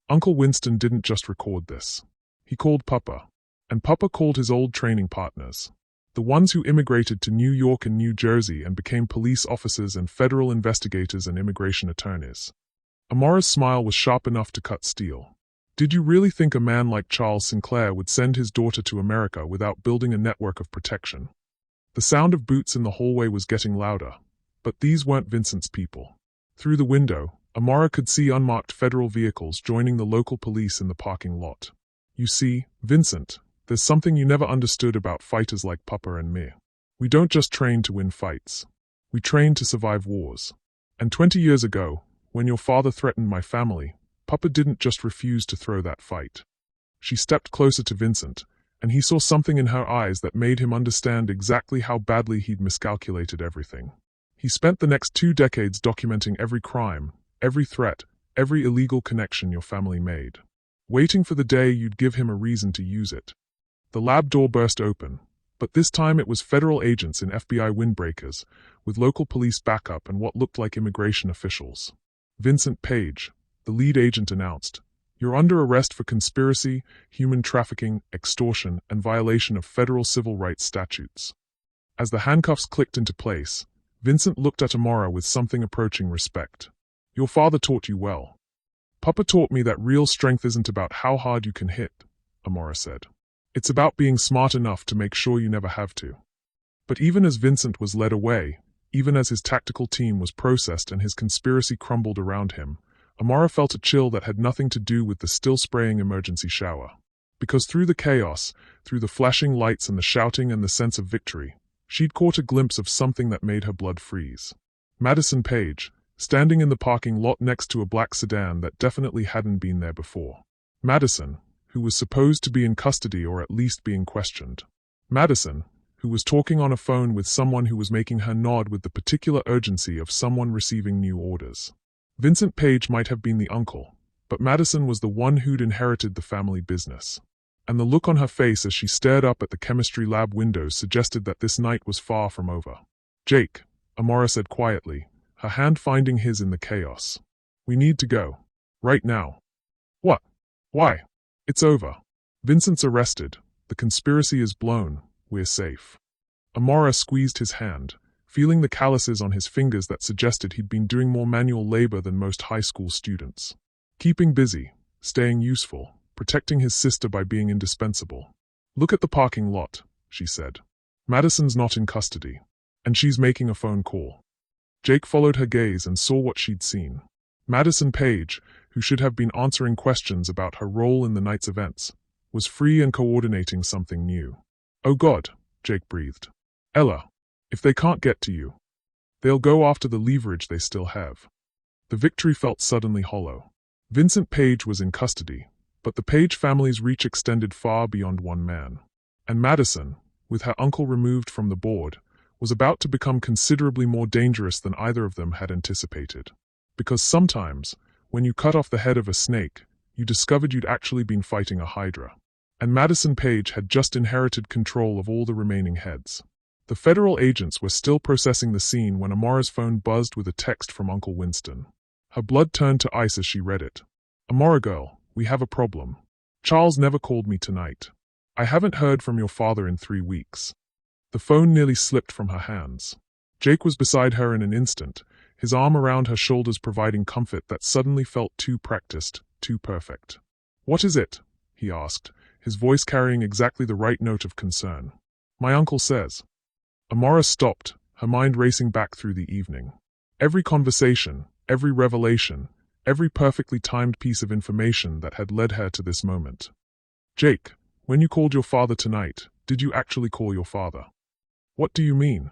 Uncle Winston didn't just record this. He called Papa. And Papa called his old training partners. The ones who immigrated to New York and New Jersey and became police officers and federal investigators and immigration attorneys. Amara's smile was sharp enough to cut steel. Did you really think a man like Charles Sinclair would send his daughter to America without building a network of protection? The sound of boots in the hallway was getting louder, but these weren't Vincent's people. Through the window, Amara could see unmarked federal vehicles joining the local police in the parking lot. You see, Vincent, there's something you never understood about fighters like Papa and me. We don't just train to win fights. We train to survive wars. And 20 years ago, when your father threatened my family, Papa didn't just refuse to throw that fight. She stepped closer to Vincent, and he saw something in her eyes that made him understand exactly how badly he'd miscalculated everything. He spent the next 2 decades documenting every crime, every threat, every illegal connection your family made, waiting for the day you'd give him a reason to use it. The lab door burst open, but this time it was federal agents in FBI windbreakers, with local police backup and what looked like immigration officials. Vincent Page, the lead agent, announced, "You're under arrest for conspiracy, human trafficking, extortion, and violation of federal civil rights statutes." As the handcuffs clicked into place, Vincent looked at Amara with something approaching respect. "Your father taught you well." "Papa taught me that real strength isn't about how hard you can hit," Amara said. "It's about being smart enough to make sure you never have to." But even as Vincent was led away, even as his tactical team was processed and his conspiracy crumbled around him, Amara felt a chill that had nothing to do with the still spraying emergency shower. Because through the chaos, through the flashing lights and the shouting and the sense of victory, she'd caught a glimpse of something that made her blood freeze. Madison Page, standing in the parking lot next to a black sedan that definitely hadn't been there before. Madison, who was supposed to be in custody or at least being questioned. Madison, who was talking on a phone with someone who was making her nod with the particular urgency of someone receiving new orders. Vincent Page might have been the uncle, but Madison was the one who'd inherited the family business. And the look on her face as she stared up at the chemistry lab windows suggested that this night was far from over. "Jake," Amara said quietly, her hand finding his in the chaos. "We need to go. Right now." "What? Why?" "It's over. Vincent's arrested. The conspiracy is blown. We're safe." Amara squeezed his hand, feeling the calluses on his fingers that suggested he'd been doing more manual labor than most high school students. Keeping busy, staying useful, protecting his sister by being indispensable. "Look at the parking lot," she said. "Madison's not in custody. And she's making a phone call." Jake followed her gaze and saw what she'd seen. Madison Page, who should have been answering questions about her role in the night's events, was free and coordinating something new. "Oh God," Jake breathed. "Ella, if they can't get to you, they'll go after the leverage they still have." The victory felt suddenly hollow. Vincent Page was in custody, but the Page family's reach extended far beyond one man. And Madison, with her uncle removed from the board, was about to become considerably more dangerous than either of them had anticipated. Because sometimes, when you cut off the head of a snake, you discovered you'd actually been fighting a hydra. And Madison Page had just inherited control of all the remaining heads. The federal agents were still processing the scene when Amara's phone buzzed with a text from Uncle Winston. Her blood turned to ice as she read it. "Amara girl, we have a problem. Charles never called me tonight. I haven't heard from your father in 3 weeks. The phone nearly slipped from her hands. Jake was beside her in an instant, his arm around her shoulders providing comfort that suddenly felt too practiced, too perfect. "What is it?" he asked, his voice carrying exactly the right note of concern. "My uncle says." Amara stopped, her mind racing back through the evening. Every conversation, every revelation, every perfectly timed piece of information that had led her to this moment. "Jake, when you called your father tonight, did you actually call your father?" "What do you mean?"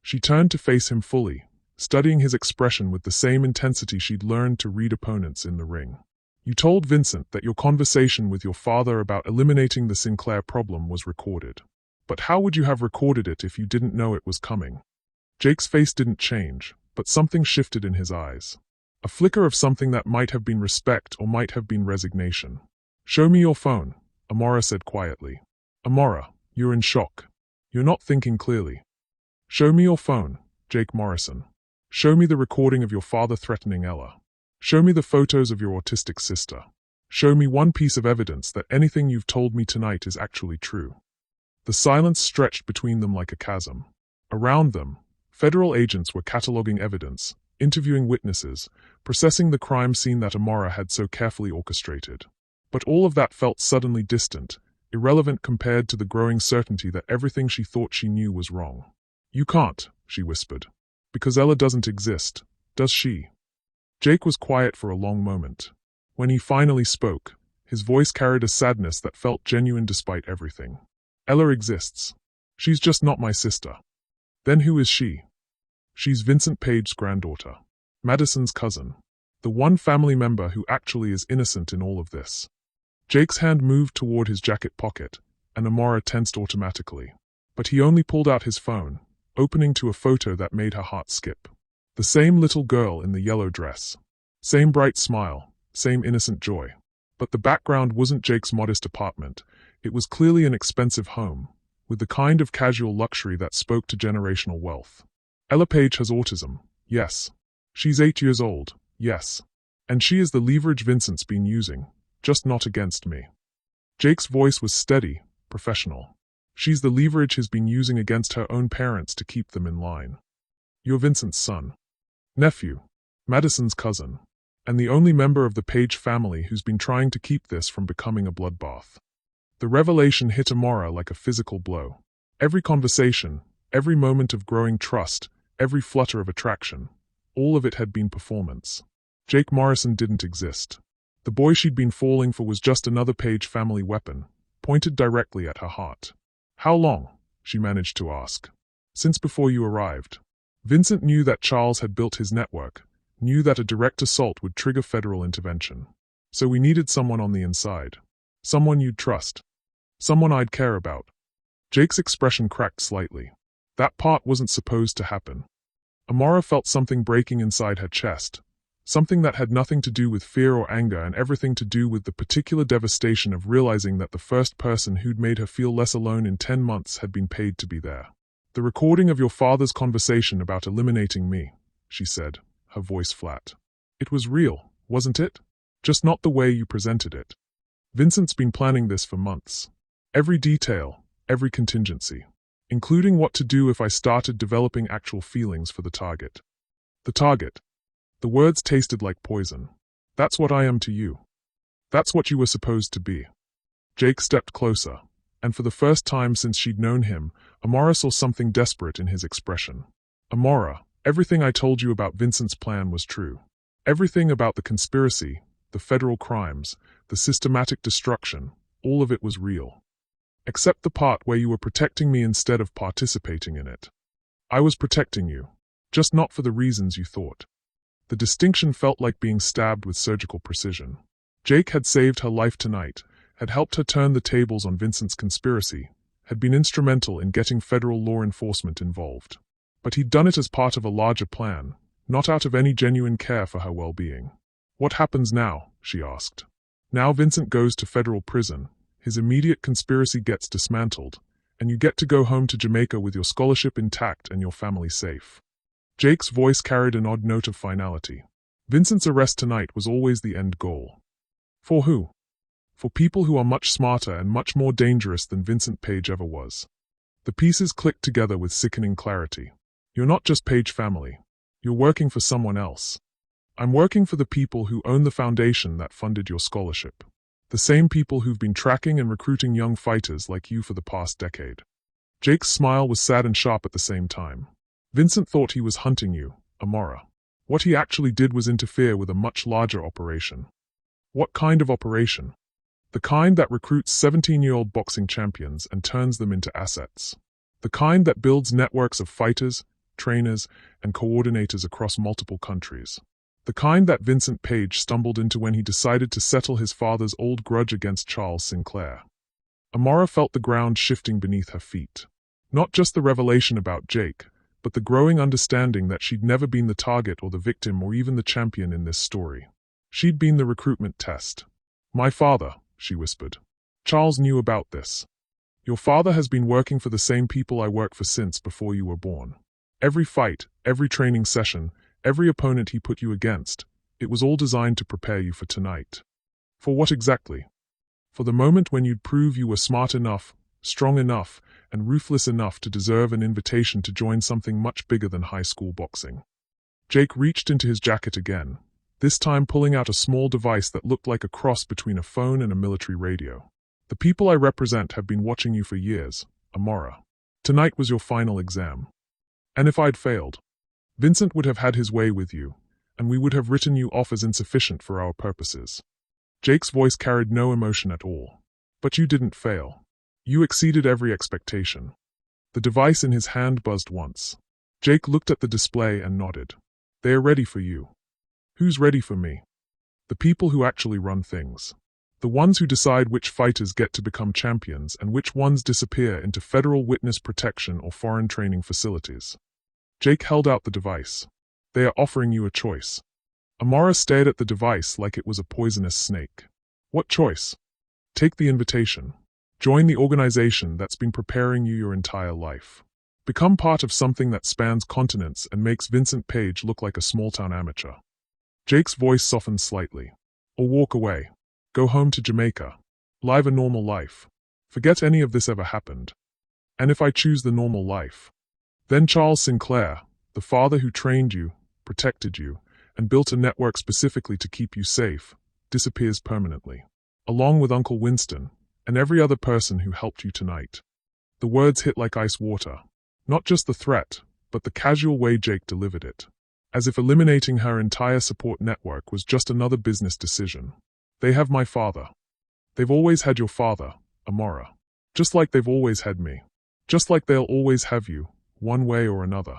She turned to face him fully, studying his expression with the same intensity she'd learned to read opponents in the ring. "You told Vincent that your conversation with your father about eliminating the Sinclair problem was recorded. But how would you have recorded it if you didn't know it was coming?" Jake's face didn't change, but something shifted in his eyes. A flicker of something that might have been respect or might have been resignation. "Show me your phone," Amara said quietly. "Amara, you're in shock. You're not thinking clearly." "Show me your phone, Jake Morrison. Show me the recording of your father threatening Ella. Show me the photos of your autistic sister. Show me one piece of evidence that anything you've told me tonight is actually true." The silence stretched between them like a chasm. Around them, federal agents were cataloging evidence, interviewing witnesses, processing the crime scene that Amara had so carefully orchestrated. But all of that felt suddenly distant, irrelevant compared to the growing certainty that everything she thought she knew was wrong. "You can't," she whispered. "Because Ella doesn't exist, does she?" Jake was quiet for a long moment. When he finally spoke, his voice carried a sadness that felt genuine despite everything. "Ella exists. She's just not my sister." "Then who is she?" "She's Vincent Page's granddaughter. Madison's cousin. The one family member who actually is innocent in all of this." Jake's hand moved toward his jacket pocket, and Amara tensed automatically. But he only pulled out his phone, opening to a photo that made her heart skip. The same little girl in the yellow dress. Same bright smile, same innocent joy. But the background wasn't Jake's modest apartment. It was clearly an expensive home, with the kind of casual luxury that spoke to generational wealth. "Ella Page has autism, yes. She's 8 years old, yes. And she is the leverage Vincent's been using, just not against me." Jake's voice was steady, professional. "She's the leverage he's been using against her own parents to keep them in line. You're Vincent's son. Nephew. Madison's cousin. And the only member of the Page family who's been trying to keep this from becoming a bloodbath." The revelation hit Amara like a physical blow. Every conversation, every moment of growing trust, every flutter of attraction, all of it had been performance. Jake Morrison didn't exist. The boy she'd been falling for was just another Page family weapon, pointed directly at her heart. How long? She managed to ask. Since before you arrived. Vincent knew that Charles had built his network, knew that a direct assault would trigger federal intervention. So we needed someone on the inside. Someone you'd trust. Someone I'd care about. Jake's expression cracked slightly. That part wasn't supposed to happen. Amara felt something breaking inside her chest. Something that had nothing to do with fear or anger and everything to do with the particular devastation of realizing that the first person who'd made her feel less alone in 10 months had been paid to be there. The recording of your father's conversation about eliminating me, she said, her voice flat. It was real, wasn't it? Just not the way you presented it. Vincent's been planning this for months. Every detail, every contingency. Including what to do if I started developing actual feelings for the target. The target. The words tasted like poison. That's what I am to you. That's what you were supposed to be. Jake stepped closer, and for the first time since she'd known him, Amara saw something desperate in his expression. Amara, everything I told you about Vincent's plan was true. Everything about the conspiracy, the federal crimes, the systematic destruction, all of it was real. Except the part where you were protecting me instead of participating in it. I was protecting you, just not for the reasons you thought. The distinction felt like being stabbed with surgical precision. Jake had saved her life tonight, had helped her turn the tables on Vincent's conspiracy, had been instrumental in getting federal law enforcement involved. But he'd done it as part of a larger plan, not out of any genuine care for her well-being. What happens now? She asked. Now Vincent goes to federal prison, his immediate conspiracy gets dismantled, and you get to go home to Jamaica with your scholarship intact and your family safe. Jake's voice carried an odd note of finality. Vincent's arrest tonight was always the end goal. For who? For people who are much smarter and much more dangerous than Vincent Page ever was. The pieces clicked together with sickening clarity. You're not just Page family. You're working for someone else. I'm working for the people who own the foundation that funded your scholarship. The same people who've been tracking and recruiting young fighters like you for the past decade. Jake's smile was sad and sharp at the same time. Vincent thought he was hunting you, Amara. What he actually did was interfere with a much larger operation. What kind of operation? The kind that recruits 17-year-old boxing champions and turns them into assets. The kind that builds networks of fighters, trainers, and coordinators across multiple countries. The kind that Vincent Page stumbled into when he decided to settle his father's old grudge against Charles Sinclair. Amara felt the ground shifting beneath her feet. Not just the revelation about Jake, but the growing understanding that she'd never been the target or the victim or even the champion in this story. She'd been the recruitment test. My father, she whispered. Charles knew about this. Your father has been working for the same people I work for since before you were born. Every fight, every training session, every opponent he put you against, it was all designed to prepare you for tonight. For what exactly? For the moment when you'd prove you were smart enough, strong enough, and ruthless enough to deserve an invitation to join something much bigger than high school boxing. Jake reached into his jacket again, this time pulling out a small device that looked like a cross between a phone and a military radio. The people I represent have been watching you for years, Amara. Tonight was your final exam. And if I'd failed, Vincent would have had his way with you, and we would have written you off as insufficient for our purposes. Jake's voice carried no emotion at all. But you didn't fail. You exceeded every expectation. The device in his hand buzzed once. Jake looked at the display and nodded. They are ready for you. Who's ready for me? The people who actually run things. The ones who decide which fighters get to become champions and which ones disappear into federal witness protection or foreign training facilities. Jake held out the device. They are offering you a choice. Amara stared at the device like it was a poisonous snake. What choice? Take the invitation. Join the organization that's been preparing you your entire life. Become part of something that spans continents and makes Vincent Page look like a small-town amateur. Jake's voice softened slightly. Or walk away. Go home to Jamaica. Live a normal life. Forget any of this ever happened. And if I choose the normal life, then Charles Sinclair, the father who trained you, protected you, and built a network specifically to keep you safe, disappears permanently. Along with Uncle Winston, and every other person who helped you tonight. The words hit like ice water. Not just the threat, but the casual way Jake delivered it. as if eliminating her entire support network was just another business decision. They have my father. They've always had your father, Amara. Just like they've always had me. Just like they'll always have you, one way or another.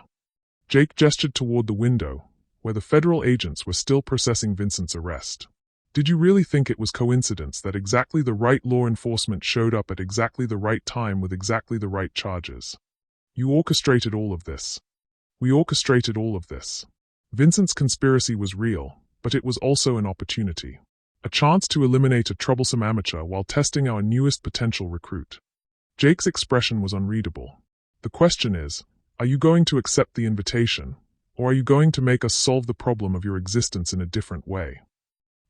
Jake gestured toward the window, where the federal agents were still processing Vincent's arrest. Did you really think it was coincidence that exactly the right law enforcement showed up at exactly the right time with exactly the right charges? You orchestrated all of this. We orchestrated all of this. Vincent's conspiracy was real, but it was also an opportunity. A chance to eliminate a troublesome amateur while testing our newest potential recruit. Jake's expression was unreadable. The question is, are you going to accept the invitation, or are you going to make us solve the problem of your existence in a different way?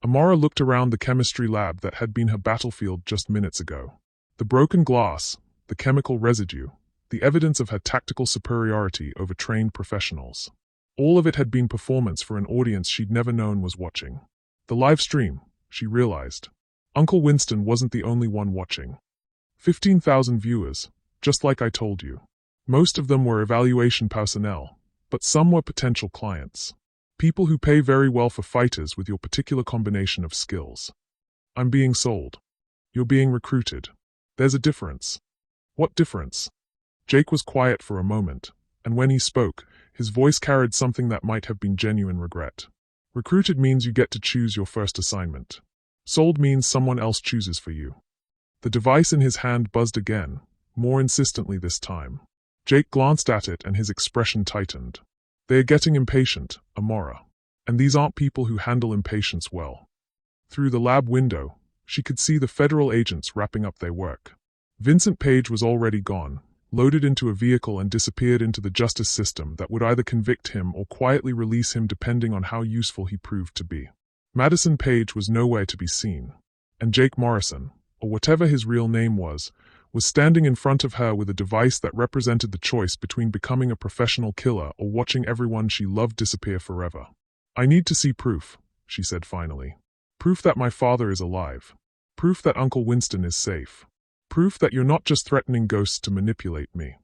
Amara looked around the chemistry lab that had been her battlefield just minutes ago. The broken glass, the chemical residue, the evidence of her tactical superiority over trained professionals. All of it had been performance for an audience she'd never known was watching. The live stream, she realized. Uncle Winston wasn't the only one watching. 15,000 viewers, just like I told you. Most of them were evaluation personnel, but some were potential clients. People who pay very well for fighters with your particular combination of skills. I'm being sold. You're being recruited. There's a difference. What difference? Jake was quiet for a moment, and when he spoke, his voice carried something that might have been genuine regret. Recruited means you get to choose your first assignment. Sold means someone else chooses for you. The device in his hand buzzed again, more insistently this time. Jake glanced at it and his expression tightened. They're getting impatient, Amara. And these aren't people who handle impatience well. Through the lab window, she could see the federal agents wrapping up their work. Vincent Page was already gone, loaded into a vehicle and disappeared into the justice system that would either convict him or quietly release him depending on how useful he proved to be. Madison Page was nowhere to be seen. And Jake Morrison, or whatever his real name was standing in front of her with a device that represented the choice between becoming a professional killer or watching everyone she loved disappear forever. I need to see proof, she said finally. Proof that my father is alive. Proof that Uncle Winston is safe. Proof that you're not just threatening ghosts to manipulate me.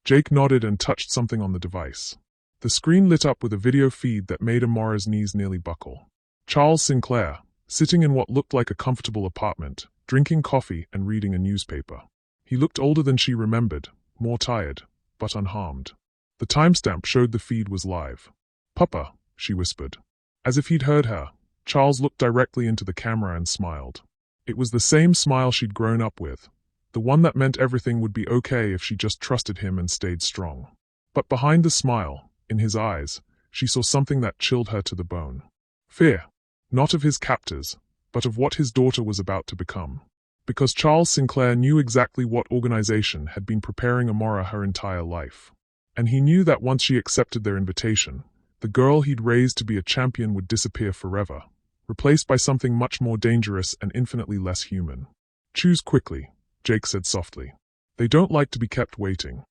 Jake nodded and touched something on the device. The screen lit up with a video feed that made Amara's knees nearly buckle. Charles Sinclair, sitting in what looked like a comfortable apartment, drinking coffee and reading a newspaper. He looked older than she remembered, more tired, but unharmed. The timestamp showed the feed was live. Papa, she whispered. As if he'd heard her, Charles looked directly into the camera and smiled. It was the same smile she'd grown up with, the one that meant everything would be okay if she just trusted him and stayed strong. But behind the smile, in his eyes, she saw something that chilled her to the bone. Fear, not of his captors, but of what his daughter was about to become. Because Charles Sinclair knew exactly what organization had been preparing Amara her entire life. And he knew that once she accepted their invitation, the girl he'd raised to be a champion would disappear forever, replaced by something much more dangerous and infinitely less human. Choose quickly, Jake said softly. They don't like to be kept waiting.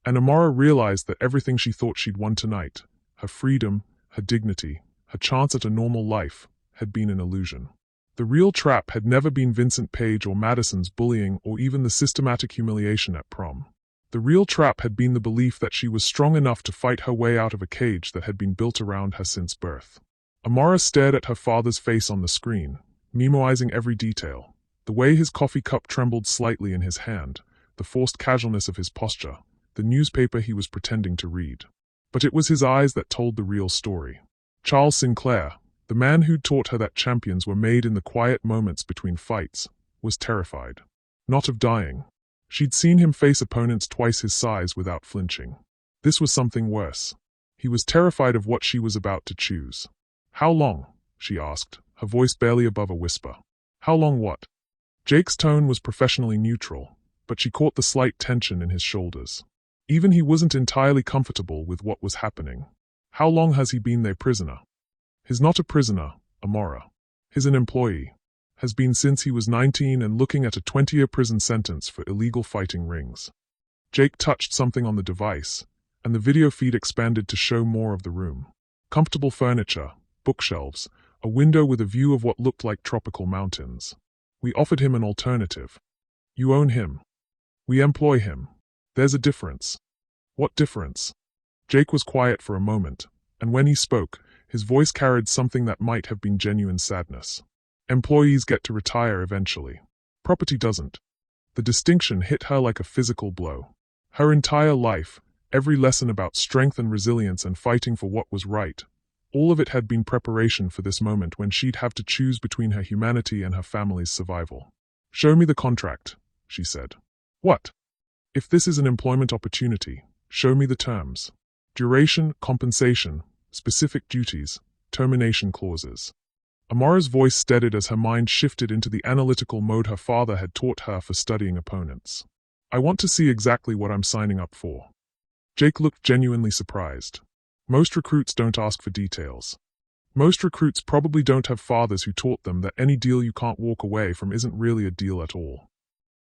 And Amara realized that everything she thought she'd won tonight, her freedom, her dignity, her chance at a normal life, had been an illusion. The real trap had never been Vincent Page or Madison's bullying or even the systematic humiliation at prom. The real trap had been the belief that she was strong enough to fight her way out of a cage that had been built around her since birth. Amara stared at her father's face on the screen, memoizing every detail. The way his coffee cup trembled slightly in his hand, the forced casualness of his posture, the newspaper he was pretending to read. But it was his eyes that told the real story. Charles Sinclair, the man who'd taught her that champions were made in the quiet moments between fights, was terrified. Not of dying. She'd seen him face opponents twice his size without flinching. This was something worse. He was terrified of what she was about to choose. How long? She asked, her voice barely above a whisper. How long what? Jake's tone was professionally neutral, but she caught the slight tension in his shoulders. Even he wasn't entirely comfortable with what was happening. How long has he been their prisoner? He's not a prisoner, Amara. He's an employee. Has been since he was 19 and looking at a 20-year prison sentence for illegal fighting rings. Jake touched something on the device, and the video feed expanded to show more of the room. Comfortable furniture, bookshelves, a window with a view of what looked like tropical mountains. We offered him an alternative. You own him. We employ him. There's a difference. What difference? Jake was quiet for a moment, and when he spoke, his voice carried something that might have been genuine sadness. Employees get to retire eventually. Property doesn't. The distinction hit her like a physical blow. Her entire life, every lesson about strength and resilience and fighting for what was right, all of it had been preparation for this moment when she'd have to choose between her humanity and her family's survival. "Show me the contract," she said. "What? If this is an employment opportunity, show me the terms. Duration, compensation, specific duties, termination clauses." Amora's voice steadied as her mind shifted into the analytical mode her father had taught her for studying opponents. "I want to see exactly what I'm signing up for." Jake looked genuinely surprised. Most recruits don't ask for details. Most recruits probably don't have fathers who taught them that any deal you can't walk away from isn't really a deal at all.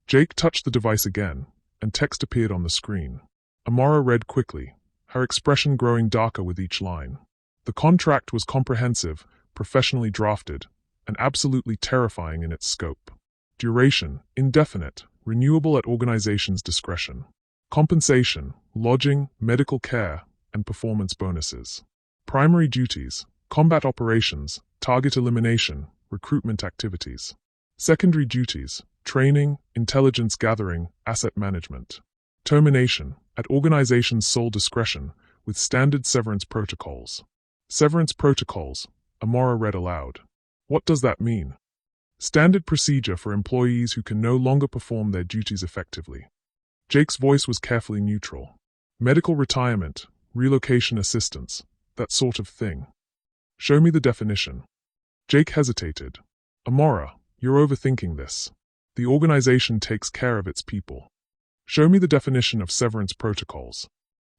Jake touched the device again, and text appeared on the screen. Amora read quickly, her expression growing darker with each line. The contract was comprehensive, professionally drafted, and absolutely terrifying in its scope. Duration, indefinite, renewable at organization's discretion. Compensation, lodging, medical care, and performance bonuses. Primary duties, combat operations, target elimination, recruitment activities. Secondary duties, training, intelligence gathering, asset management. Termination, at organization's sole discretion, with standard severance protocols. Severance protocols, Amora read aloud. What does that mean? Standard procedure for employees who can no longer perform their duties effectively. Jake's voice was carefully neutral. Medical retirement, relocation assistance, that sort of thing. Show me the definition. Jake hesitated. Amora, you're overthinking this. The organization takes care of its people. Show me the definition of severance protocols.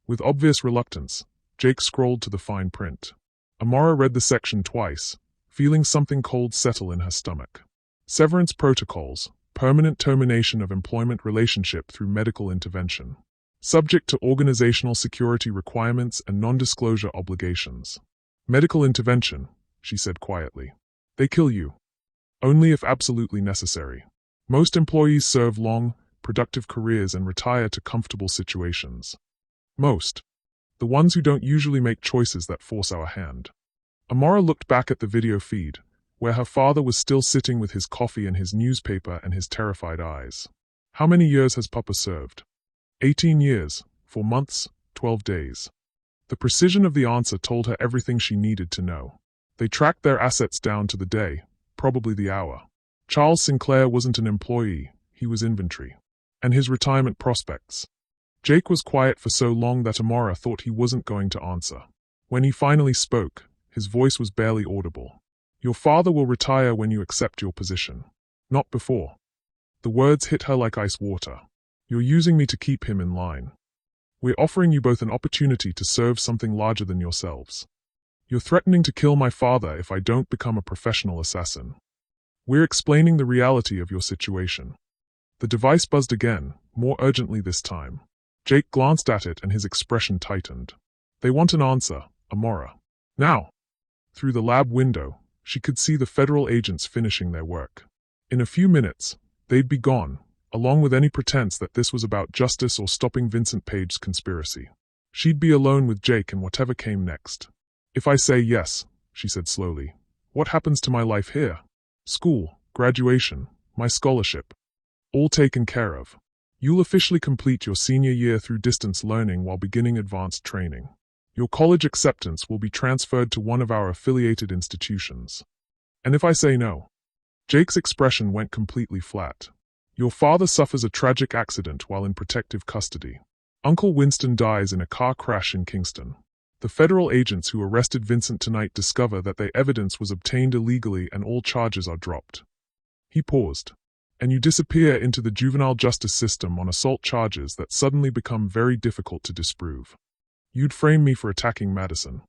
With obvious reluctance, Jake scrolled to the fine print. Amora read the section twice, feeling something cold settle in her stomach. Severance protocols, permanent termination of employment relationship through medical intervention. Subject to organizational security requirements and non-disclosure obligations. Medical intervention, she said quietly. They kill you. Only if absolutely necessary. Most employees serve long, productive careers and retire to comfortable situations. Most. The ones who don't usually make choices that force our hand. Amora looked back at the video feed, where her father was still sitting with his coffee and his newspaper and his terrified eyes. How many years has Papa served? 18 years, 4 months, 12 days. The precision of the answer told her everything she needed to know. They tracked their assets down to the day, probably the hour. Charles Sinclair wasn't an employee, he was inventory. And his retirement prospects. Jake was quiet for so long that Amora thought he wasn't going to answer. When he finally spoke, his voice was barely audible. Your father will retire when you accept your position. Not before. The words hit her like ice water. You're using me to keep him in line. We're offering you both an opportunity to serve something larger than yourselves. You're threatening to kill my father if I don't become a professional assassin. We're explaining the reality of your situation. The device buzzed again, more urgently this time. Jake glanced at it and his expression tightened. They want an answer, Amora. Now. Through the lab window, she could see the federal agents finishing their work. In a few minutes, they'd be gone, along with any pretense that this was about justice or stopping Vincent Page's conspiracy. She'd be alone with Jake and whatever came next. If I say yes, she said slowly, what happens to my life here? School, graduation, my scholarship. All taken care of. You'll officially complete your senior year through distance learning while beginning advanced training. Your college acceptance will be transferred to one of our affiliated institutions. And if I say no? Jake's expression went completely flat. Your father suffers a tragic accident while in protective custody. Uncle Winston dies in a car crash in Kingston. The federal agents who arrested Vincent tonight discover that their evidence was obtained illegally and all charges are dropped. He paused. And you disappear into the juvenile justice system on assault charges that suddenly become very difficult to disprove. You'd frame me for attacking Madison.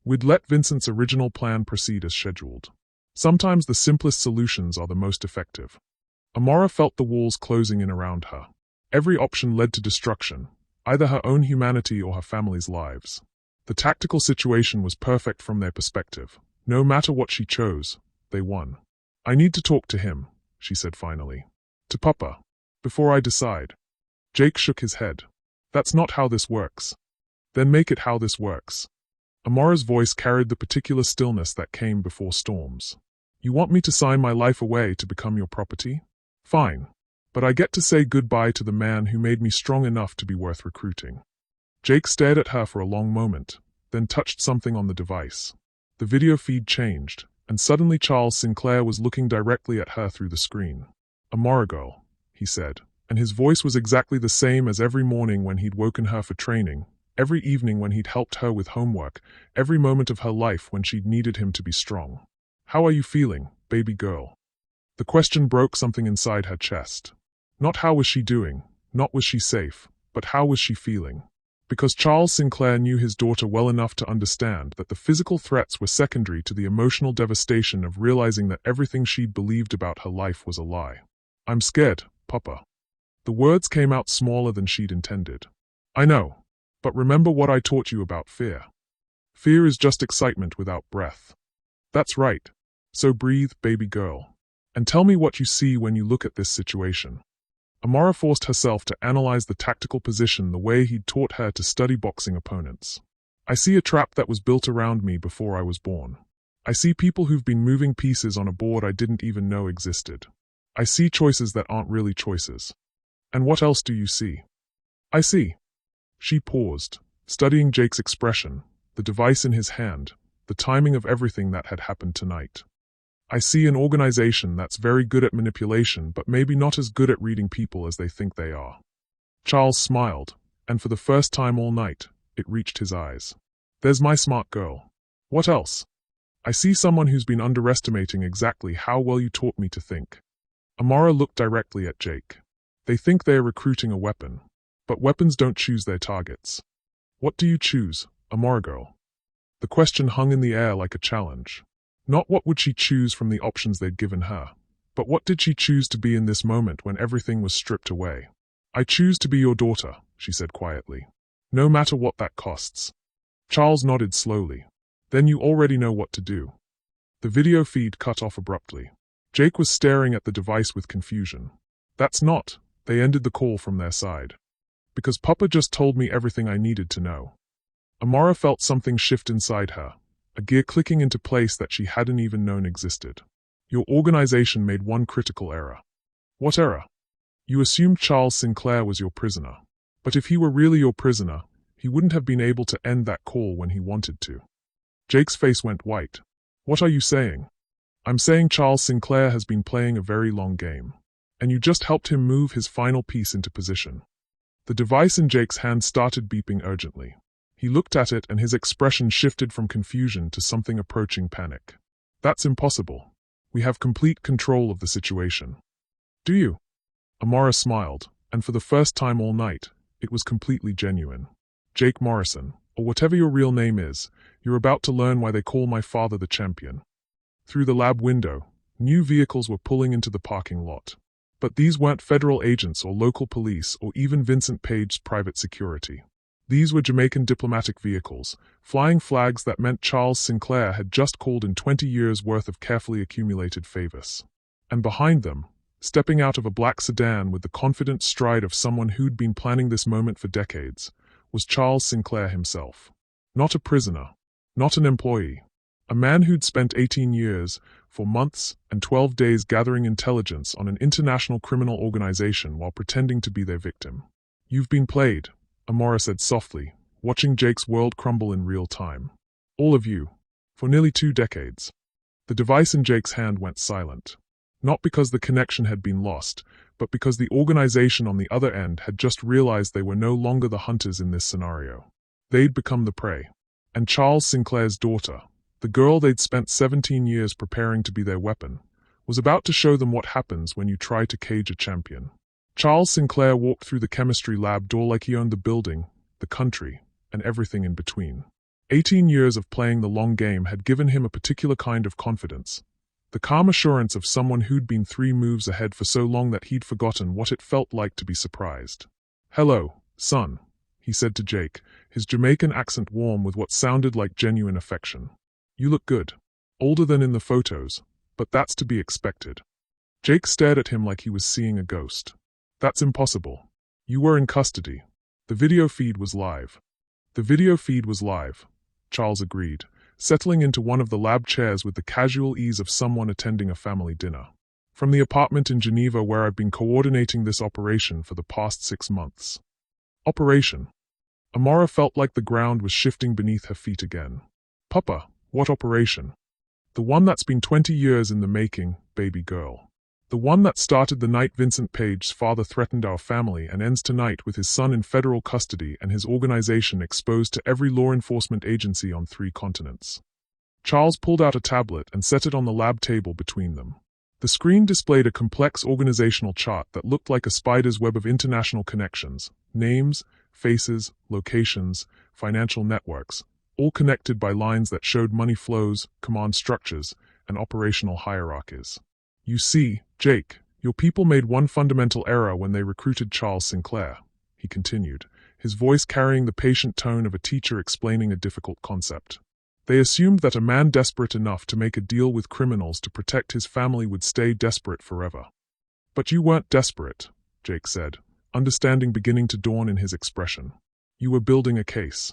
We'd let Vincent's original plan proceed as scheduled. Sometimes the simplest solutions are the most effective. Amora felt the walls closing in around her. Every option led to destruction, either her own humanity or her family's lives. The tactical situation was perfect from their perspective. No matter what she chose, they won. I need to talk to him, she said finally. To Papa. Before I decide. Jake shook his head. That's not how this works. Then make it how this works. Amora's voice carried the particular stillness that came before storms. You want me to sign my life away to become your property? Fine. But I get to say goodbye to the man who made me strong enough to be worth recruiting. Jake stared at her for a long moment, then touched something on the device. The video feed changed, and suddenly Charles Sinclair was looking directly at her through the screen. Amora girl, he said, and his voice was exactly the same as every morning when he'd woken her for training, every evening when he'd helped her with homework, every moment of her life when she'd needed him to be strong. How are you feeling, baby girl? The question broke something inside her chest. Not how was she doing, not was she safe, but how was she feeling? Because Charles Sinclair knew his daughter well enough to understand that the physical threats were secondary to the emotional devastation of realizing that everything she'd believed about her life was a lie. I'm scared, Papa. The words came out smaller than she'd intended. I know, but remember what I taught you about fear. Fear is just excitement without breath. That's right. So breathe, baby girl. And tell me what you see when you look at this situation. Amora forced herself to analyze the tactical position the way he'd taught her to study boxing opponents. I see a trap that was built around me before I was born. I see people who've been moving pieces on a board I didn't even know existed. I see choices that aren't really choices. And what else do you see? I see. She paused, studying Jake's expression, the device in his hand, the timing of everything that had happened tonight. I see an organization that's very good at manipulation but maybe not as good at reading people as they think they are. Charles smiled, and for the first time all night, it reached his eyes. There's my smart girl. What else? I see someone who's been underestimating exactly how well you taught me to think. Amora looked directly at Jake. They think they are recruiting a weapon, but weapons don't choose their targets. What do you choose, Amora girl? The question hung in the air like a challenge. Not what would she choose from the options they'd given her, but what did she choose to be in this moment when everything was stripped away? I choose to be your daughter, she said quietly. No matter what that costs. Charles nodded slowly. Then you already know what to do. The video feed cut off abruptly. Jake was staring at the device with confusion. That's not. They ended the call from their side. Because Papa just told me everything I needed to know. Amora felt something shift inside her, a gear clicking into place that she hadn't even known existed. Your organization made one critical error. What error? You assumed Charles Sinclair was your prisoner. But if he were really your prisoner, he wouldn't have been able to end that call when he wanted to. Jake's face went white. What are you saying? I'm saying Charles Sinclair has been playing a very long game. And you just helped him move his final piece into position. The device in Jake's hand started beeping urgently. He looked at it and his expression shifted from confusion to something approaching panic. That's impossible. We have complete control of the situation. Do you? Amora smiled, and for the first time all night, it was completely genuine. Jake Morrison, or whatever your real name is, you're about to learn why they call my father the champion. Through the lab window, new vehicles were pulling into the parking lot. But these weren't federal agents or local police or even Vincent Page's private security. These were Jamaican diplomatic vehicles, flying flags that meant Charles Sinclair had just called in 20 years' worth of carefully accumulated favors. And behind them, stepping out of a black sedan with the confident stride of someone who'd been planning this moment for decades, was Charles Sinclair himself. Not a prisoner, not an employee. A man who'd spent 18 years, 4 months, and 12 days gathering intelligence on an international criminal organization while pretending to be their victim. You've been played, Amora said softly, watching Jake's world crumble in real time. All of you. For nearly 2 decades. The device in Jake's hand went silent. Not because the connection had been lost, but because the organization on the other end had just realized they were no longer the hunters in this scenario. They'd become the prey. And Charles Sinclair's daughter, the girl they'd spent 17 years preparing to be their weapon, was about to show them what happens when you try to cage a champion. Charles Sinclair walked through the chemistry lab door like he owned the building, the country, and everything in between. 18 years of playing the long game had given him a particular kind of confidence, the calm assurance of someone who'd been 3 moves ahead for so long that he'd forgotten what it felt like to be surprised. Hello, son, he said to Jake, his Jamaican accent warm with what sounded like genuine affection. You look good. Older than in the photos, but that's to be expected. Jake stared at him like he was seeing a ghost. That's impossible. You were in custody. The video feed was live. The video feed was live. Charles agreed, settling into one of the lab chairs with the casual ease of someone attending a family dinner. From the apartment in Geneva where I've been coordinating this operation for the past 6 months. Operation. Amara felt like the ground was shifting beneath her feet again. Papa, what operation? The one that's been 20 years in the making, baby girl. The one that started the night Vincent Page's father threatened our family and ends tonight with his son in federal custody and his organization exposed to every law enforcement agency on 3 continents. Charles pulled out a tablet and set it on the lab table between them. The screen displayed a complex organizational chart that looked like a spider's web of international connections, names, faces, locations, financial networks, all connected by lines that showed money flows, command structures, and operational hierarchies. You see, Jake, your people made one fundamental error when they recruited Charles Sinclair, he continued, his voice carrying the patient tone of a teacher explaining a difficult concept. They assumed that a man desperate enough to make a deal with criminals to protect his family would stay desperate forever. But you weren't desperate, Jake said, understanding beginning to dawn in his expression. You were building a case.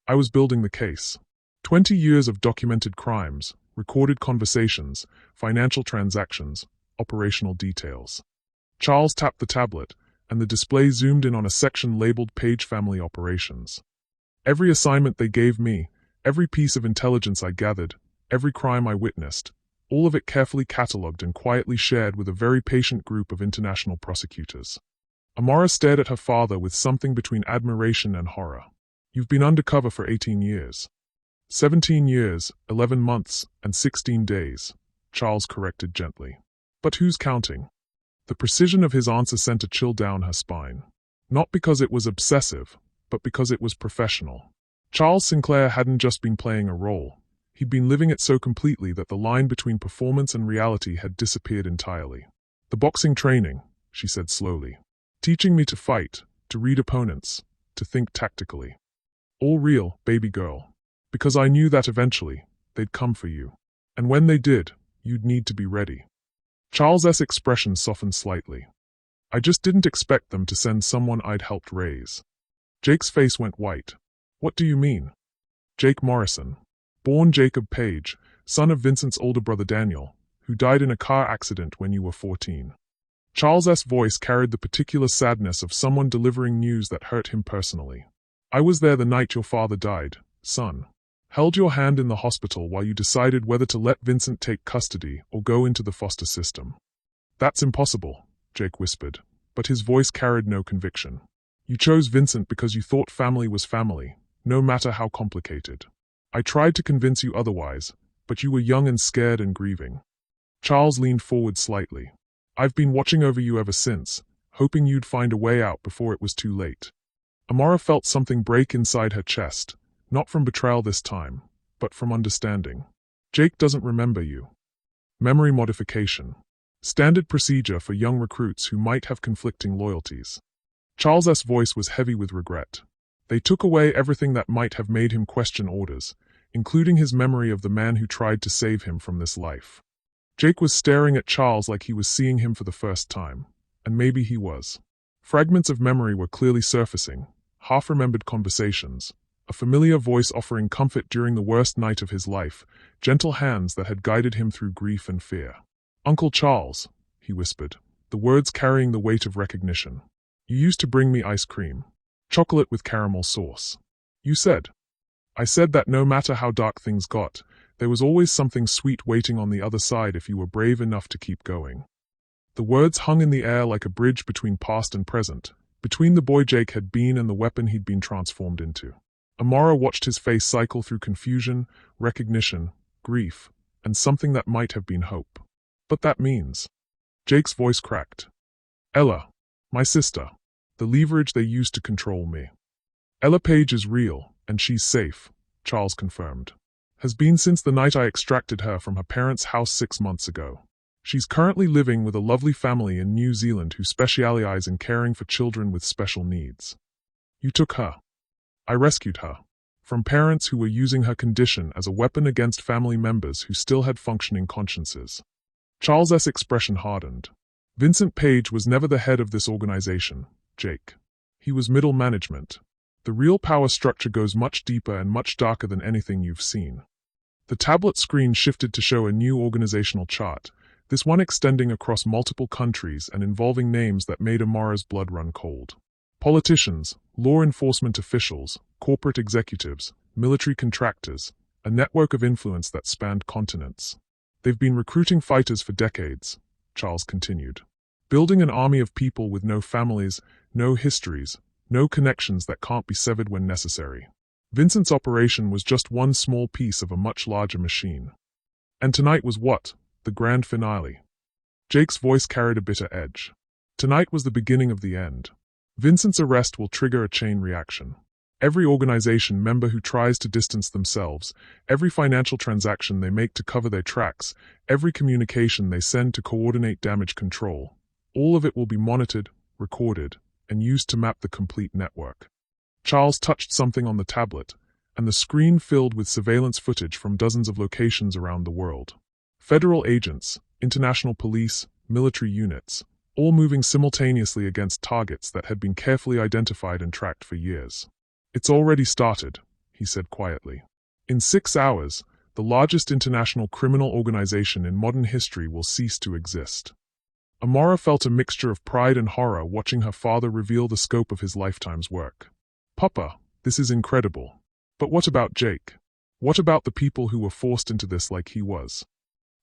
I was building the case. 20 years of documented crimes, recorded conversations, financial transactions, operational details. Charles tapped the tablet, and the display zoomed in on a section labeled Page Family Operations. Every assignment they gave me, every piece of intelligence I gathered, every crime I witnessed, all of it carefully catalogued and quietly shared with a very patient group of international prosecutors. Amara stared at her father with something between admiration and horror. You've been undercover for 18 years. 17 years, 11 months, and 16 days, Charles corrected gently. But who's counting? The precision of his answer sent a chill down her spine. Not because it was obsessive, but because it was professional. Charles Sinclair hadn't just been playing a role. He'd been living it so completely that the line between performance and reality had disappeared entirely. The boxing training, she said slowly. Teaching me to fight, to read opponents, to think tactically. All real, baby girl. Because I knew that eventually, they'd come for you. And when they did, you'd need to be ready. Charles's expression softened slightly. I just didn't expect them to send someone I'd helped raise. Jake's face went white. What do you mean? Jake Morrison. Born Jacob Page, son of Vincent's older brother Daniel, who died in a car accident when you were 14. Charles's voice carried the particular sadness of someone delivering news that hurt him personally. I was there the night your father died, son. Held your hand in the hospital while you decided whether to let Vincent take custody or go into the foster system. That's impossible, Jake whispered, but his voice carried no conviction. You chose Vincent because you thought family was family, no matter how complicated. I tried to convince you otherwise, but you were young and scared and grieving. Charles leaned forward slightly. I've been watching over you ever since, hoping you'd find a way out before it was too late. Amara felt something break inside her chest, not from betrayal this time, but from understanding. Jake doesn't remember you. Memory modification. Standard procedure for young recruits who might have conflicting loyalties. Charles's voice was heavy with regret. They took away everything that might have made him question orders, including his memory of the man who tried to save him from this life. Jake was staring at Charles like he was seeing him for the first time, and maybe he was. Fragments of memory were clearly surfacing, half-remembered conversations, a familiar voice offering comfort during the worst night of his life, gentle hands that had guided him through grief and fear. Uncle Charles, he whispered, the words carrying the weight of recognition. You used to bring me ice cream. Chocolate with caramel sauce. You said. I said that no matter how dark things got, there was always something sweet waiting on the other side if you were brave enough to keep going. The words hung in the air like a bridge between past and present, between the boy Jake had been and the weapon he'd been transformed into. Amara watched his face cycle through confusion, recognition, grief, and something that might have been hope. But that means... Jake's voice cracked. Ella, my sister, the leverage they used to control me. Ella Page is real, and she's safe, Charles confirmed. Has been since the night I extracted her from her parents' house 6 months ago. She's currently living with a lovely family in New Zealand who specialize in caring for children with special needs. You took her. I rescued her. From parents who were using her condition as a weapon against family members who still had functioning consciences. Charles's expression hardened. Vincent Page was never the head of this organization, Jake. He was middle management. The real power structure goes much deeper and much darker than anything you've seen. The tablet screen shifted to show a new organizational chart, this one extending across multiple countries and involving names that made Amara's blood run cold. Politicians, law enforcement officials, corporate executives, military contractors, a network of influence that spanned continents. They've been recruiting fighters for decades, Charles continued. Building an army of people with no families, no histories, no connections that can't be severed when necessary. Vincent's operation was just one small piece of a much larger machine. And tonight was what? The grand finale. Jake's voice carried a bitter edge. Tonight was the beginning of the end. Vincent's arrest will trigger a chain reaction. Every organization member who tries to distance themselves, every financial transaction they make to cover their tracks, every communication they send to coordinate damage control, all of it will be monitored, recorded, and used to map the complete network. Charles touched something on the tablet, and the screen filled with surveillance footage from dozens of locations around the world. Federal agents, international police, military units, all moving simultaneously against targets that had been carefully identified and tracked for years. It's already started, he said quietly. In 6 hours, the largest international criminal organization in modern history will cease to exist. Amara felt a mixture of pride and horror watching her father reveal the scope of his lifetime's work. Papa, this is incredible. But what about Jake? What about the people who were forced into this like he was?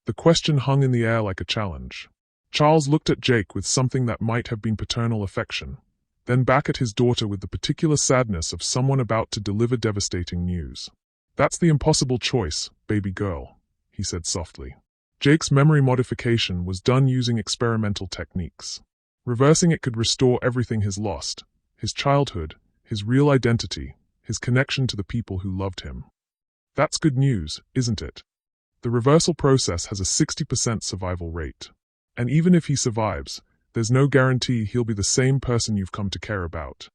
The question hung in the air like a challenge. Charles looked at Jake with something that might have been paternal affection, then back at his daughter with the particular sadness of someone about to deliver devastating news. That's the impossible choice, baby girl, he said softly. Jake's memory modification was done using experimental techniques. Reversing it could restore everything he's lost, his childhood, his real identity, his connection to the people who loved him. That's good news, isn't it? The reversal process has a 60% survival rate. And even if he survives, there's no guarantee he'll be the same person you've come to care about.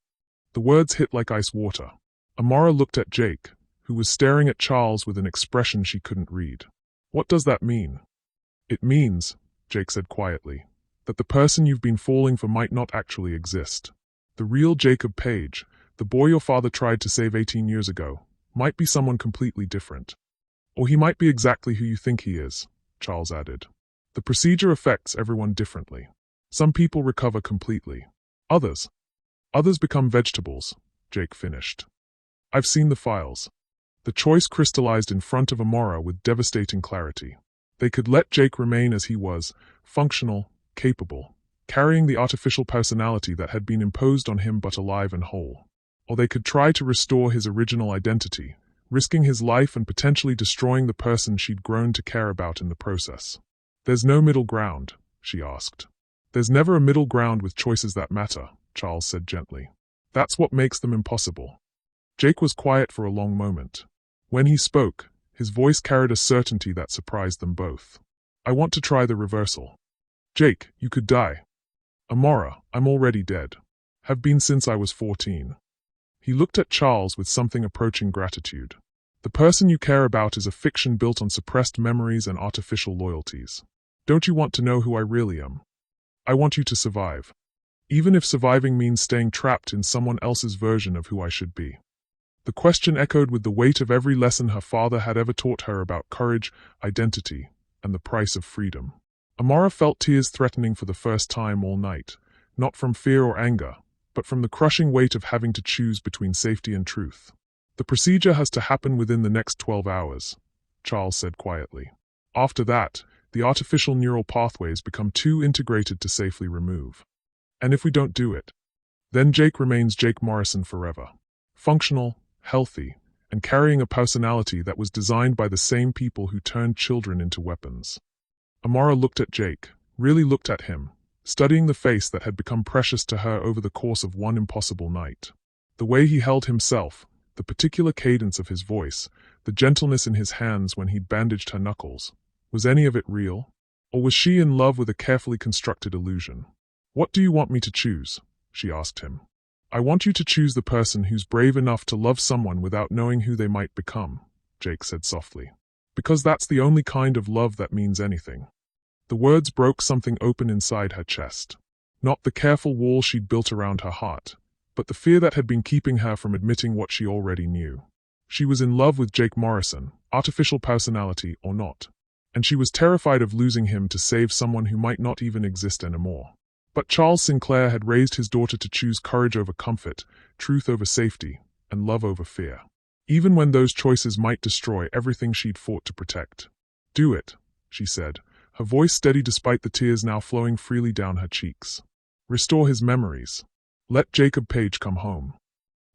The words hit like ice water. Amara looked at Jake, who was staring at Charles with an expression she couldn't read. What does that mean? It means, Jake said quietly, that the person you've been falling for might not actually exist. The real Jacob Page, the boy your father tried to save 18 years ago, might be someone completely different. Or he might be exactly who you think he is, Charles added. The procedure affects everyone differently. Some people recover completely. Others become vegetables, Jake finished. I've seen the files. The choice crystallized in front of Amara with devastating clarity. They could let Jake remain as he was, functional, capable, carrying the artificial personality that had been imposed on him but alive and whole. Or they could try to restore his original identity, risking his life and potentially destroying the person she'd grown to care about in the process. There's no middle ground, she asked. There's never a middle ground with choices that matter, Charles said gently. That's what makes them impossible. Jake was quiet for a long moment. When he spoke, his voice carried a certainty that surprised them both. I want to try the reversal. Jake, you could die. Amara, I'm already dead. Have been since I was 14. He looked at Charles with something approaching gratitude. The person you care about is a fiction built on suppressed memories and artificial loyalties. Don't you want to know who I really am? I want you to survive. Even if surviving means staying trapped in someone else's version of who I should be. The question echoed with the weight of every lesson her father had ever taught her about courage, identity, and the price of freedom. Amara felt tears threatening for the first time all night, not from fear or anger, but from the crushing weight of having to choose between safety and truth. The procedure has to happen within the next 12 hours, Charles said quietly. After that, the artificial neural pathways become too integrated to safely remove. And if we don't do it, then Jake remains Jake Morrison forever. Functional, healthy, and carrying a personality that was designed by the same people who turned children into weapons. Amara looked at Jake, really looked at him, studying the face that had become precious to her over the course of one impossible night. The way he held himself, the particular cadence of his voice, the gentleness in his hands when he'd bandaged her knuckles. Was any of it real? Or was she in love with a carefully constructed illusion? What do you want me to choose? She asked him. I want you to choose the person who's brave enough to love someone without knowing who they might become, Jake said softly. Because that's the only kind of love that means anything. The words broke something open inside her chest. Not the careful wall she'd built around her heart, but the fear that had been keeping her from admitting what she already knew. She was in love with Jake Morrison, artificial personality or not. And she was terrified of losing him to save someone who might not even exist anymore. But Charles Sinclair had raised his daughter to choose courage over comfort, truth over safety, and love over fear. Even when those choices might destroy everything she'd fought to protect. "Do it," she said, her voice steady despite the tears now flowing freely down her cheeks. "Restore his memories. Let Jacob Page come home."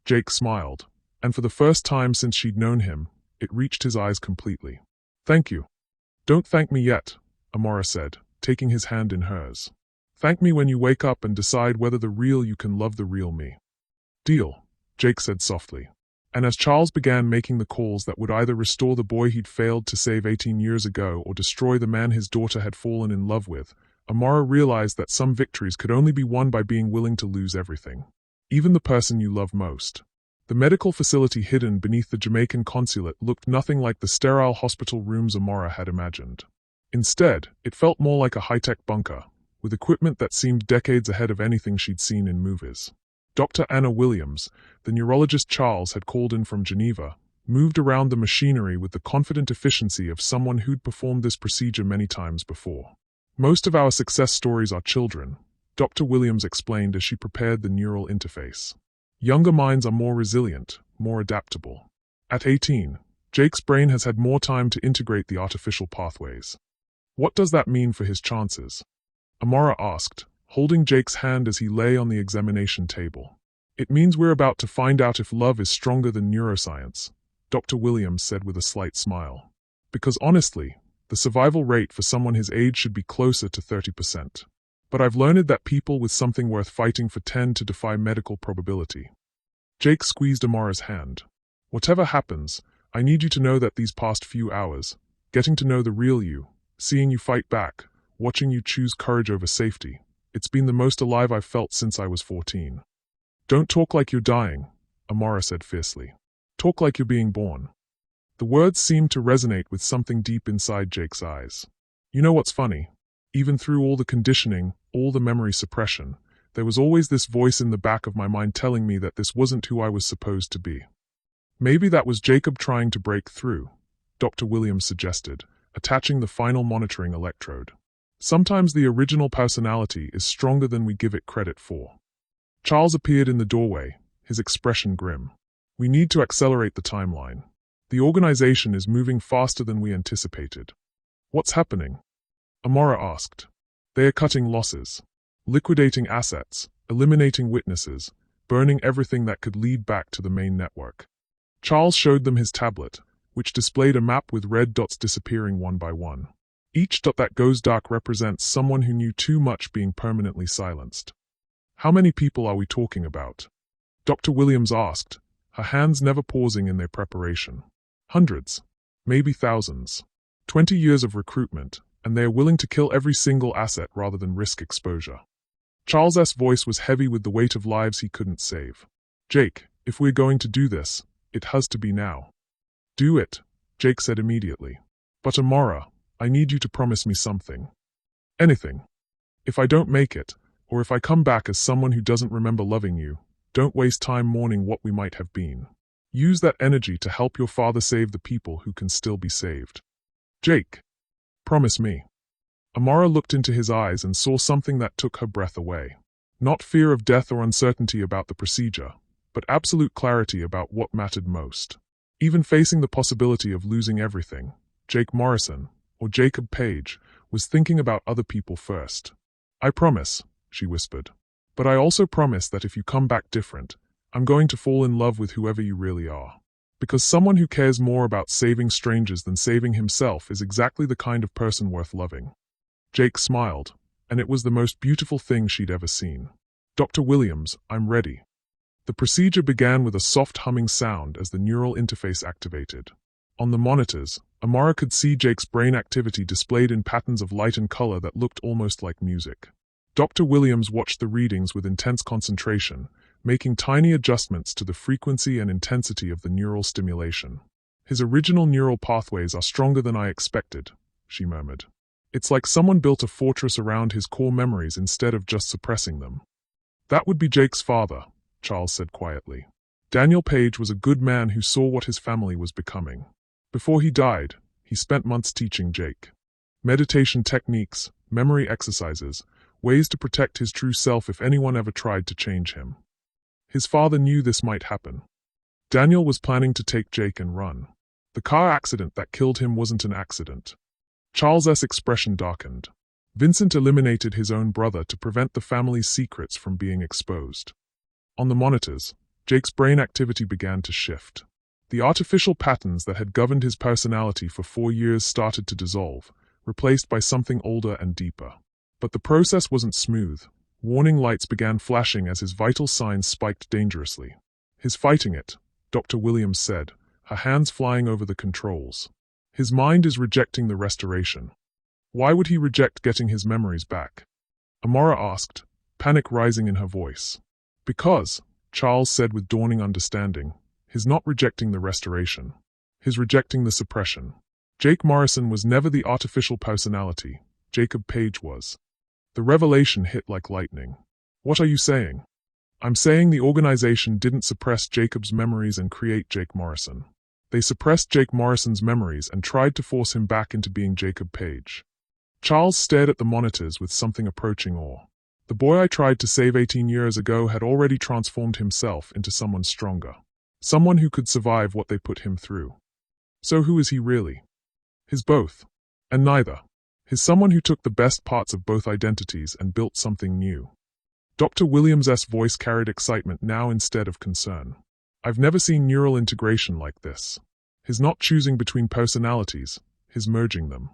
Jake smiled, and for the first time since she'd known him, it reached his eyes completely. "Thank you." "Don't thank me yet," Amara said, taking his hand in hers. "Thank me when you wake up and decide whether the real you can love the real me." "Deal," Jake said softly. And as Charles began making the calls that would either restore the boy he'd failed to save 18 years ago or destroy the man his daughter had fallen in love with, Amara realized that some victories could only be won by being willing to lose everything. Even the person you love most. The medical facility hidden beneath the Jamaican consulate looked nothing like the sterile hospital rooms Amara had imagined. Instead, it felt more like a high-tech bunker, with equipment that seemed decades ahead of anything she'd seen in movies. Dr. Anna Williams, the neurologist Charles had called in from Geneva, moved around the machinery with the confident efficiency of someone who'd performed this procedure many times before. "Most of our success stories are children," Dr. Williams explained as she prepared the neural interface. "Younger minds are more resilient, more adaptable. At 18, Jake's brain has had more time to integrate the artificial pathways." "What does that mean for his chances?" Amara asked, holding Jake's hand as he lay on the examination table. "It means we're about to find out if love is stronger than neuroscience," Dr. Williams said with a slight smile. "Because honestly, the survival rate for someone his age should be closer to 30%. But I've learned that people with something worth fighting for tend to defy medical probability." Jake squeezed Amara's hand. "Whatever happens, I need you to know that these past few hours, getting to know the real you, seeing you fight back, watching you choose courage over safety, it's been the most alive I've felt since I was 14. "Don't talk like you're dying," Amara said fiercely. "Talk like you're being born." The words seemed to resonate with something deep inside Jake's eyes. "You know what's funny? Even through all the conditioning, all the memory suppression, there was always this voice in the back of my mind telling me that this wasn't who I was supposed to be." "Maybe that was Jacob trying to break through," Dr. Williams suggested, attaching the final monitoring electrode. "Sometimes the original personality is stronger than we give it credit for." Charles appeared in the doorway, his expression grim. "We need to accelerate the timeline. The organization is moving faster than we anticipated." "What's happening?" Amara asked. "They are cutting losses, liquidating assets, eliminating witnesses, burning everything that could lead back to the main network." Charles showed them his tablet, which displayed a map with red dots disappearing one by one. Each dot that goes dark represents someone who knew too much being permanently silenced. "How many people are we talking about?" Dr. Williams asked, her hands never pausing in their preparation. "Hundreds, maybe thousands. 20 years of recruitment, and they are willing to kill every single asset rather than risk exposure." Charles's voice was heavy with the weight of lives he couldn't save. "Jake, if we're going to do this, it has to be now." "Do it," Jake said immediately. "But Amara, I need you to promise me something. Anything. If I don't make it, or if I come back as someone who doesn't remember loving you, don't waste time mourning what we might have been. Use that energy to help your father save the people who can still be saved. Jake, promise me." Amara looked into his eyes and saw something that took her breath away. Not fear of death or uncertainty about the procedure, but absolute clarity about what mattered most. Even facing the possibility of losing everything, Jake Morrison, or Jacob Page, was thinking about other people first. "I promise," she whispered. "But I also promise that if you come back different, I'm going to fall in love with whoever you really are. Because someone who cares more about saving strangers than saving himself is exactly the kind of person worth loving." Jake smiled, and it was the most beautiful thing she'd ever seen. "Dr. Williams, I'm ready." The procedure began with a soft humming sound as the neural interface activated. On the monitors, Amara could see Jake's brain activity displayed in patterns of light and color that looked almost like music. Dr. Williams watched the readings with intense concentration, making tiny adjustments to the frequency and intensity of the neural stimulation. "His original neural pathways are stronger than I expected," she murmured. "It's like someone built a fortress around his core memories instead of just suppressing them." "That would be Jake's father," Charles said quietly. Daniel Page was a good man who saw what his family was becoming. Before he died, he spent months teaching Jake meditation techniques, memory exercises, ways to protect his true self if anyone ever tried to change him. His father knew this might happen. Daniel was planning to take Jake and run. The car accident that killed him wasn't an accident. Charles's expression darkened. Vincent eliminated his own brother to prevent the family's secrets from being exposed. On the monitors, Jake's brain activity began to shift. The artificial patterns that had governed his personality for 4 years started to dissolve, replaced by something older and deeper. But the process wasn't smooth. Warning lights began flashing as his vital signs spiked dangerously. "He's fighting it," Dr. Williams said, her hands flying over the controls. "His mind is rejecting the restoration." "Why would he reject getting his memories back?" Amara asked, panic rising in her voice. "Because," Charles said with dawning understanding, "he's not rejecting the restoration. He's rejecting the suppression." Jake Morrison was never the artificial personality. Jacob Page was. The revelation hit like lightning. "What are you saying?" "I'm saying the organization didn't suppress Jacob's memories and create Jake Morrison. They suppressed Jake Morrison's memories and tried to force him back into being Jacob Page." Charles stared at the monitors with something approaching awe. The boy I tried to save 18 years ago had already transformed himself into someone stronger. Someone who could survive what they put him through. So who is he really? He's both. And neither. He's someone who took the best parts of both identities and built something new. Dr. Williams' voice carried excitement now instead of concern. "I've never seen neural integration like this. He's not choosing between personalities, he's merging them."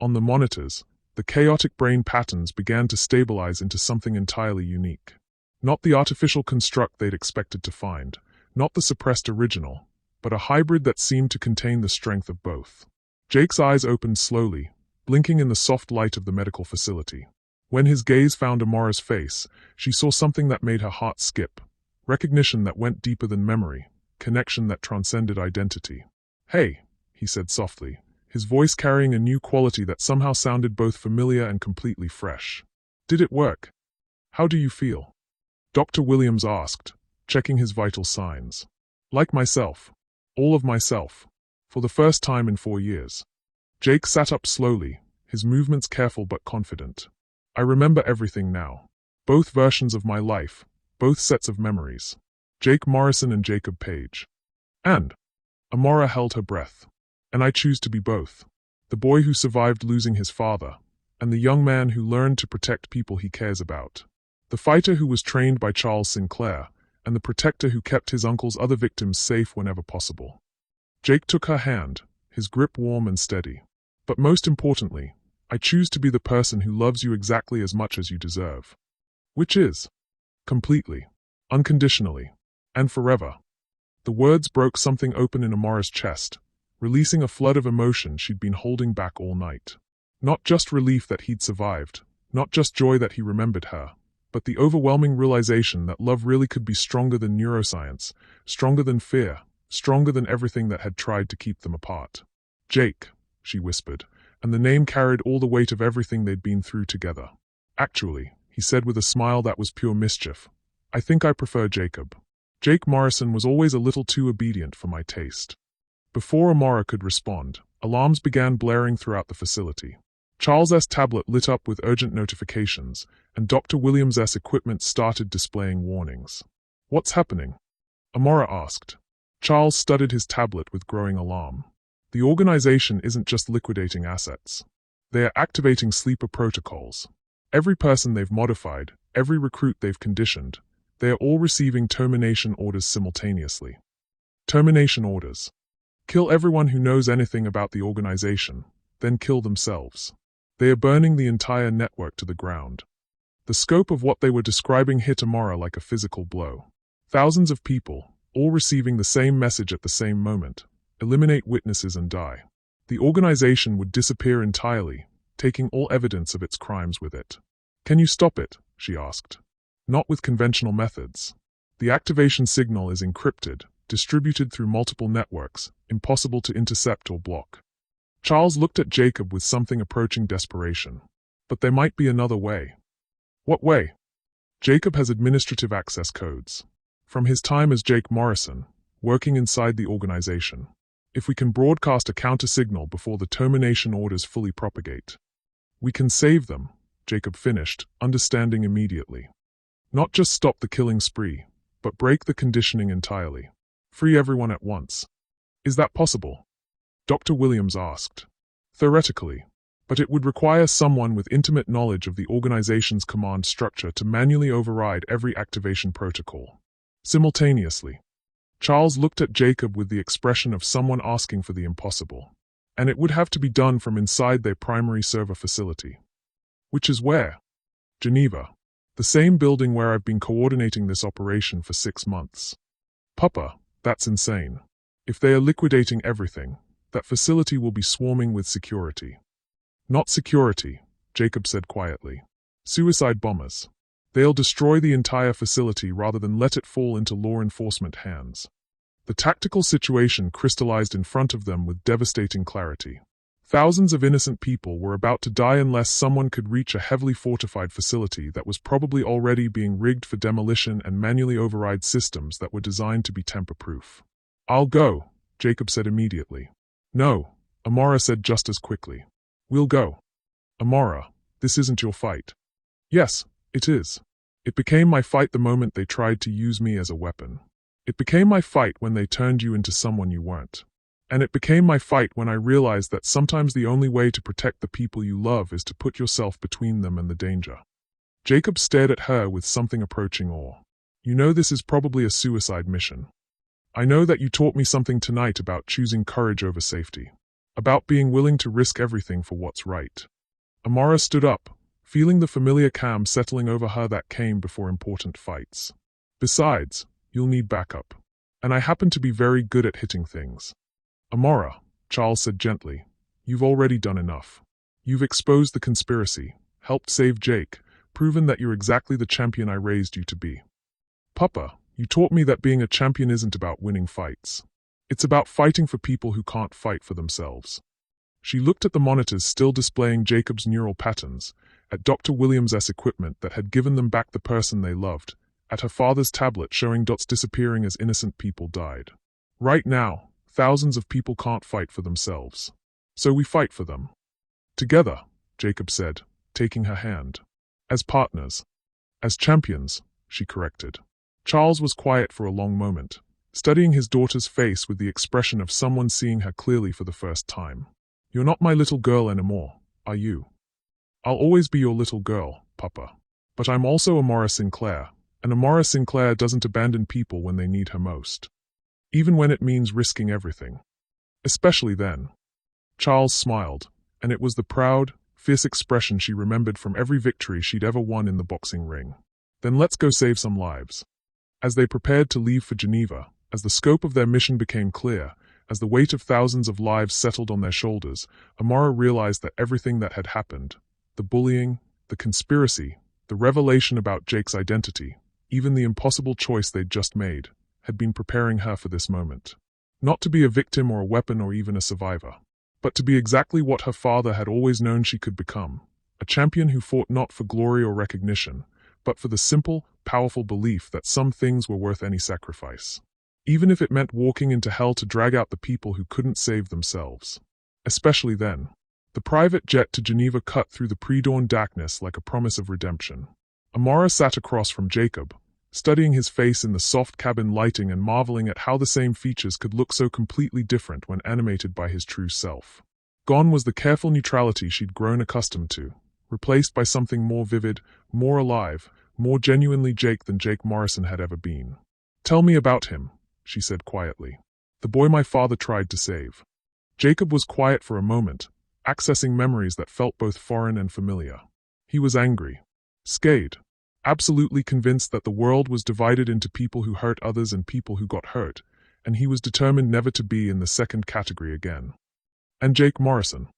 On the monitors, the chaotic brain patterns began to stabilize into something entirely unique. Not the artificial construct they'd expected to find, not the suppressed original, but a hybrid that seemed to contain the strength of both. Jake's eyes opened slowly, blinking in the soft light of the medical facility. When his gaze found Amara's face, she saw something that made her heart skip. Recognition that went deeper than memory, connection that transcended identity. "Hey," he said softly, his voice carrying a new quality that somehow sounded both familiar and completely fresh. "Did it work? How do you feel?" Dr. Williams asked, checking his vital signs. "Like myself. All of myself. For the first time in 4 years." Jake sat up slowly, his movements careful but confident. "I remember everything now. Both versions of my life, both sets of memories. Jake Morrison and Jacob Page. And," Amara held her breath, "and I choose to be both. The boy who survived losing his father, and the young man who learned to protect people he cares about. The fighter who was trained by Charles Sinclair, and the protector who kept his uncle's other victims safe whenever possible." Jake took her hand, his grip warm and steady. "But most importantly, I choose to be the person who loves you exactly as much as you deserve." "Which is?" "Completely. Unconditionally. And forever." The words broke something open in Amara's chest, releasing a flood of emotion she'd been holding back all night. Not just relief that he'd survived, not just joy that he remembered her, but the overwhelming realization that love really could be stronger than neuroscience, stronger than fear, stronger than everything that had tried to keep them apart. "Jake," she whispered, and the name carried all the weight of everything they'd been through together. "Actually," he said with a smile that was pure mischief, "I think I prefer Jacob. Jake Morrison was always a little too obedient for my taste." Before Amara could respond, alarms began blaring throughout the facility. Charles's tablet lit up with urgent notifications, and Dr. Williams' equipment started displaying warnings. "What's happening?" Amara asked. Charles studied his tablet with growing alarm. "The organization isn't just liquidating assets. They are activating sleeper protocols. Every person they've modified, every recruit they've conditioned, they are all receiving termination orders simultaneously." Termination orders. Kill everyone who knows anything about the organization, then kill themselves. They are burning the entire network to the ground. The scope of what they were describing hit Amara like a physical blow. Thousands of people, all receiving the same message at the same moment. Eliminate witnesses and die. The organization would disappear entirely, taking all evidence of its crimes with it. "Can you stop it?" she asked. "Not with conventional methods. The activation signal is encrypted, distributed through multiple networks, impossible to intercept or block." Charles looked at Jacob with something approaching desperation. "But there might be another way." "What way?" "Jacob has administrative access codes. from his time as Jake Morrison, working inside the organization. If we can broadcast a counter-signal before the termination orders fully propagate, we can save them, Jacob finished, understanding immediately. Not just stop the killing spree, but break the conditioning entirely. Free everyone at once. Is that possible? Dr. Williams asked. Theoretically, but it would require someone with intimate knowledge of the organization's command structure to manually override every activation protocol. Simultaneously, Charles looked at Jacob with the expression of someone asking for the impossible. And it would have to be done from inside their primary server facility. Which is where? Geneva. The same building where I've been coordinating this operation for 6 months. Papa, that's insane. If they are liquidating everything, that facility will be swarming with security. Not security, Jacob said quietly. Suicide bombers. They'll destroy the entire facility rather than let it fall into law enforcement hands. The tactical situation crystallized in front of them with devastating clarity. Thousands of innocent people were about to die unless someone could reach a heavily fortified facility that was probably already being rigged for demolition and manually override systems that were designed to be tamper-proof. I'll go, Jacob said immediately. No, Amara said just as quickly. We'll go. Amara, this isn't your fight. Yes, it is. It became my fight the moment they tried to use me as a weapon. It became my fight when they turned you into someone you weren't. And it became my fight when I realized that sometimes the only way to protect the people you love is to put yourself between them and the danger. Jacob stared at her with something approaching awe. You know this is probably a suicide mission. I know that you taught me something tonight about choosing courage over safety. About being willing to risk everything for what's right. Amara stood up, feeling the familiar calm settling over her that came before important fights. Besides, you'll need backup. And I happen to be very good at hitting things. Amara, Charles said gently, you've already done enough. You've exposed the conspiracy, helped save Jake, proven that you're exactly the champion I raised you to be. Papa, you taught me that being a champion isn't about winning fights. It's about fighting for people who can't fight for themselves. She looked at the monitors still displaying Jacob's neural patterns, at Dr. Williams' equipment that had given them back the person they loved, at her father's tablet showing dots disappearing as innocent people died. Right now, thousands of people can't fight for themselves. So we fight for them. Together, Jacob said, taking her hand. As partners. As champions, she corrected. Charles was quiet for a long moment, studying his daughter's face with the expression of someone seeing her clearly for the first time. You're not my little girl anymore, are you? I'll always be your little girl, Papa. But I'm also Amara Sinclair, and Amara Sinclair doesn't abandon people when they need her most. Even when it means risking everything. Especially then. Charles smiled, and it was the proud, fierce expression she remembered from every victory she'd ever won in the boxing ring. Then let's go save some lives. As they prepared to leave for Geneva, as the scope of their mission became clear, as the weight of thousands of lives settled on their shoulders, Amara realized that everything that had happened, the bullying, the conspiracy, the revelation about Jake's identity, even the impossible choice they'd just made, had been preparing her for this moment. Not to be a victim or a weapon or even a survivor, but to be exactly what her father had always known she could become, a champion who fought not for glory or recognition, but for the simple, powerful belief that some things were worth any sacrifice. Even if it meant walking into hell to drag out the people who couldn't save themselves. Especially then. The private jet to Geneva cut through the pre-dawn darkness like a promise of redemption. Amara sat across from Jacob, studying his face in the soft cabin lighting and marveling at how the same features could look so completely different when animated by his true self. Gone was the careful neutrality she'd grown accustomed to, replaced by something more vivid, more alive, more genuinely Jake than Jake Morrison had ever been. Tell me about him, she said quietly. The boy my father tried to save. Jacob was quiet for a moment, accessing memories that felt both foreign and familiar. He was angry. Scared. Absolutely convinced that the world was divided into people who hurt others and people who got hurt, and he was determined never to be in the second category again. And Jake Morrison.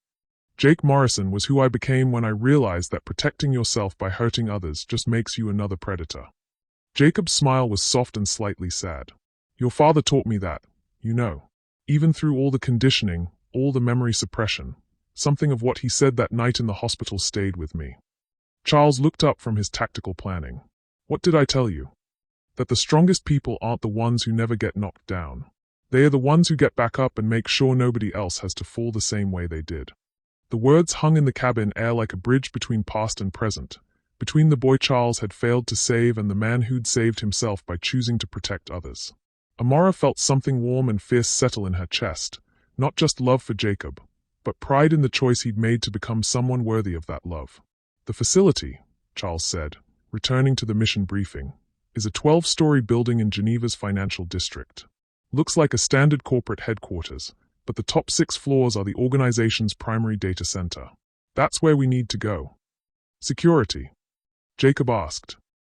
Jake Morrison was who I became when I realized that protecting yourself by hurting others just makes you another predator. Jacob's smile was soft and slightly sad. Your father taught me that, you know. Even through all the conditioning, all the memory suppression, something of what he said that night in the hospital stayed with me. Charles looked up from his tactical planning. What did I tell you? That the strongest people aren't the ones who never get knocked down. They are the ones who get back up and make sure nobody else has to fall the same way they did. The words hung in the cabin air like a bridge between past and present, between the boy Charles had failed to save and the man who'd saved himself by choosing to protect others. Amara felt something warm and fierce settle in her chest, not just love for Jacob, but pride in the choice he'd made to become someone worthy of that love. The facility, Charles said, returning to the mission briefing, is a 12-story building in Geneva's financial district. Looks like a standard corporate headquarters, but the top 6 floors are the organization's primary data center. That's where we need to go. Security? Jacob asked.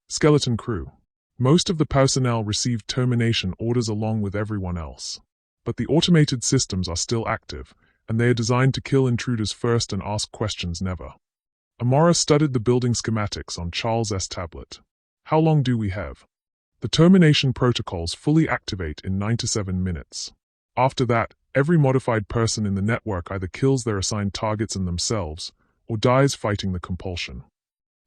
Skeleton crew. Most of the personnel received termination orders along with everyone else. But the automated systems are still active, and they are designed to kill intruders first and ask questions never. Amara studied the building schematics on Charles' tablet. How long do we have? The termination protocols fully activate in 9 to 7 minutes. After that, every modified person in the network either kills their assigned targets and themselves, or dies fighting the compulsion.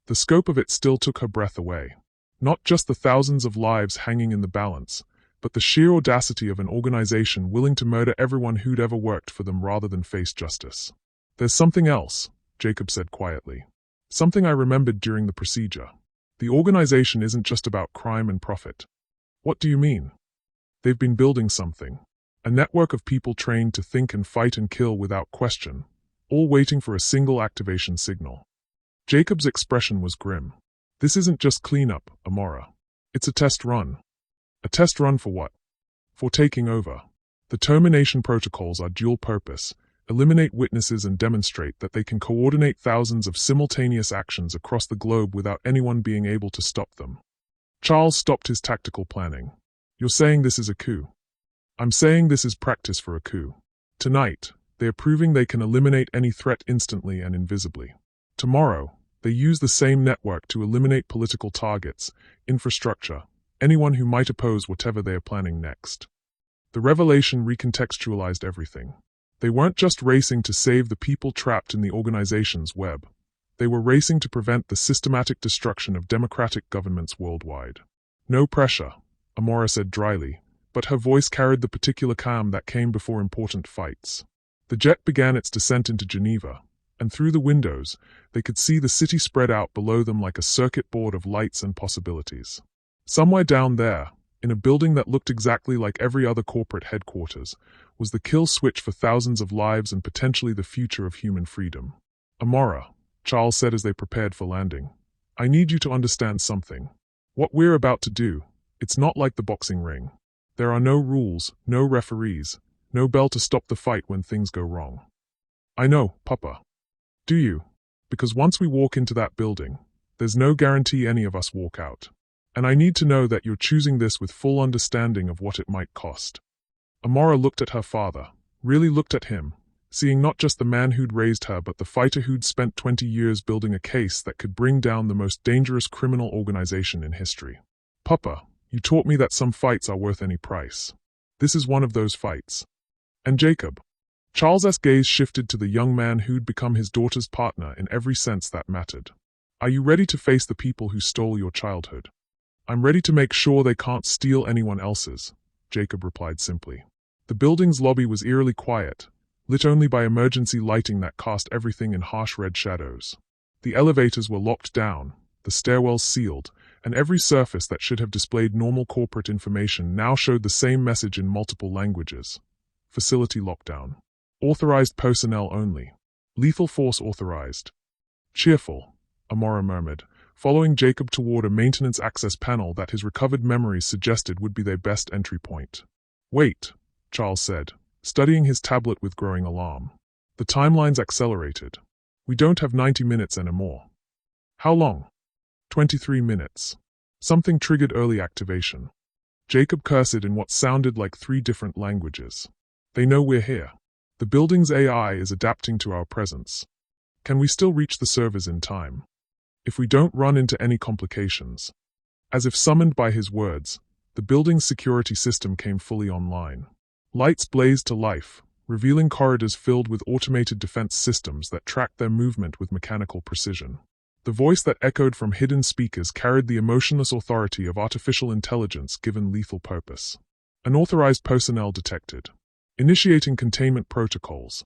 The scope of it still took her breath away. Not just the thousands of lives hanging in the balance, but the sheer audacity of an organization willing to murder everyone who'd ever worked for them rather than face justice. There's something else, Jacob said quietly. Something I remembered during the procedure. The organization isn't just about crime and profit. What do you mean? They've been building something. A network of people trained to think and fight and kill without question, all waiting for a single activation signal. Jacob's expression was grim. This isn't just cleanup, Amara. It's a test run. A test run for what? For taking over. The termination protocols are dual purpose, eliminate witnesses and demonstrate that they can coordinate thousands of simultaneous actions across the globe without anyone being able to stop them. Charles stopped his tactical planning. You're saying this is a coup? I'm saying this is practice for a coup. Tonight, they are proving they can eliminate any threat instantly and invisibly. Tomorrow, they use the same network to eliminate political targets, infrastructure, anyone who might oppose whatever they are planning next. The revelation recontextualized everything. They weren't just racing to save the people trapped in the organization's web. They were racing to prevent the systematic destruction of democratic governments worldwide. No pressure, Amara said dryly, but her voice carried the particular calm that came before important fights. The jet began its descent into Geneva, and through the windows, they could see the city spread out below them like a circuit board of lights and possibilities. Somewhere down there, in a building that looked exactly like every other corporate headquarters, was the kill switch for thousands of lives and potentially the future of human freedom. Amara, Charles said as they prepared for landing, I need you to understand something. What we're about to do, it's not like the boxing ring. There are no rules, no referees, no bell to stop the fight when things go wrong. I know, Papa. Do you? Because once we walk into that building, there's no guarantee any of us walk out. And I need to know that you're choosing this with full understanding of what it might cost. Amara looked at her father, really looked at him, seeing not just the man who'd raised her but the fighter who'd spent 20 years building a case that could bring down the most dangerous criminal organization in history. Papa, you taught me that some fights are worth any price. This is one of those fights. And Jacob? Charles's gaze shifted to the young man who'd become his daughter's partner in every sense that mattered. Are you ready to face the people who stole your childhood? I'm ready to make sure they can't steal anyone else's, Jacob replied simply. The building's lobby was eerily quiet, lit only by emergency lighting that cast everything in harsh red shadows. The elevators were locked down, the stairwells sealed, and every surface that should have displayed normal corporate information now showed the same message in multiple languages. Facility lockdown. Authorized personnel only. Lethal force authorized. Cheerful, Amara murmured, following Jacob toward a maintenance access panel that his recovered memories suggested would be their best entry point. Wait, Charles said, studying his tablet with growing alarm. The timelines accelerated. We don't have 90 minutes anymore. How long? 23 minutes. Something triggered early activation. Jacob cursed in what sounded like 3 different languages. They know we're here. The building's AI is adapting to our presence. Can we still reach the servers in time? If we don't run into any complications. As if summoned by his words, the building's security system came fully online. Lights blazed to life, revealing corridors filled with automated defense systems that tracked their movement with mechanical precision. The voice that echoed from hidden speakers carried the emotionless authority of artificial intelligence given lethal purpose. Unauthorized personnel detected. Initiating containment protocols.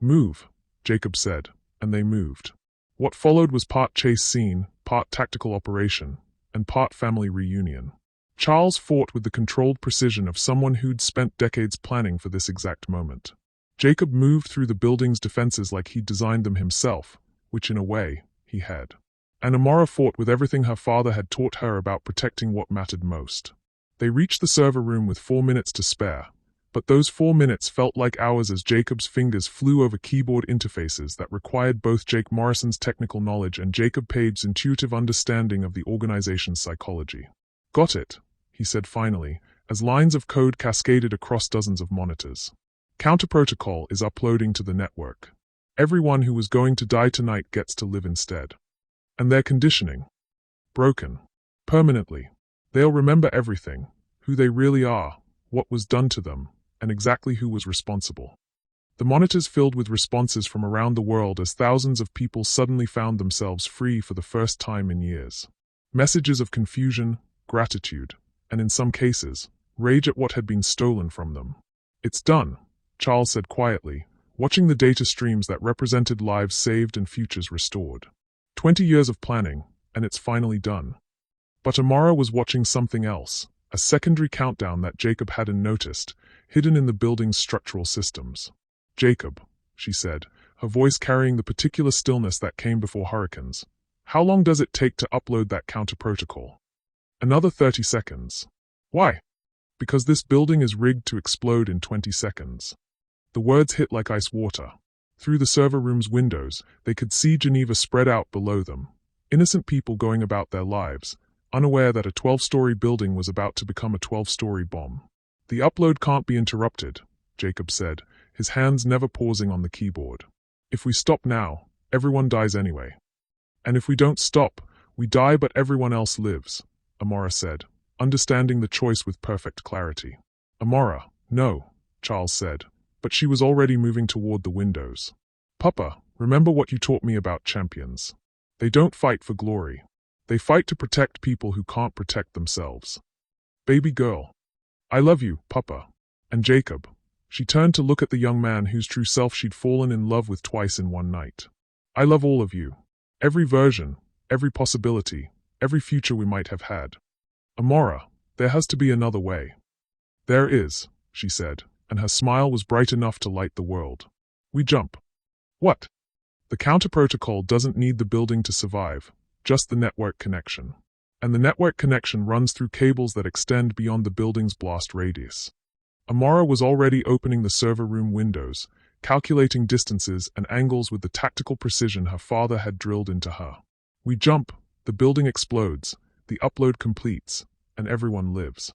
Move, Jacob said, and they moved. What followed was part chase scene, part tactical operation, and part family reunion. Charles fought with the controlled precision of someone who'd spent decades planning for this exact moment. Jacob moved through the building's defenses like he'd designed them himself, which in a way, he had. And Amara fought with everything her father had taught her about protecting what mattered most. They reached the server room with 4 minutes to spare, but those 4 minutes felt like hours as Jacob's fingers flew over keyboard interfaces that required both Jake Morrison's technical knowledge and Jacob Page's intuitive understanding of the organization's psychology. Got it, he said finally, as lines of code cascaded across dozens of monitors. Counter-protocol is uploading to the network. Everyone who was going to die tonight gets to live instead. And their conditioning. Broken. Permanently. They'll remember everything, who they really are, what was done to them, and exactly who was responsible. The monitors filled with responses from around the world as thousands of people suddenly found themselves free for the first time in years. Messages of confusion, gratitude, and in some cases, rage at what had been stolen from them. It's done, Charles said quietly, watching the data streams that represented lives saved and futures restored. 20 years of planning, and it's finally done. But Amara was watching something else, a secondary countdown that Jacob hadn't noticed, hidden in the building's structural systems. Jacob, she said, her voice carrying the particular stillness that came before hurricanes. How long does it take to upload that counter-protocol? Another 30 seconds. Why? Because this building is rigged to explode in 20 seconds. The words hit like ice water. Through the server room's windows, they could see Geneva spread out below them. Innocent people going about their lives, unaware that a 12-story building was about to become a 12-story bomb. The upload can't be interrupted, Jacob said, his hands never pausing on the keyboard. If we stop now, everyone dies anyway. And if we don't stop, we die but everyone else lives, Amara said, understanding the choice with perfect clarity. Amara, no, Charles said, but she was already moving toward the windows. Papa, remember what you taught me about champions. They don't fight for glory. They fight to protect people who can't protect themselves. Baby girl. I love you, Papa. And Jacob. She turned to look at the young man whose true self she'd fallen in love with twice in one night. I love all of you. Every version, every possibility, every future we might have had. Amara, there has to be another way. There is, she said, and her smile was bright enough to light the world. We jump. What? The counter-protocol doesn't need the building to survive, just the network connection. And the network connection runs through cables that extend beyond the building's blast radius. Amara was already opening the server room windows, calculating distances and angles with the tactical precision her father had drilled into her. We jump, the building explodes, the upload completes, and everyone lives.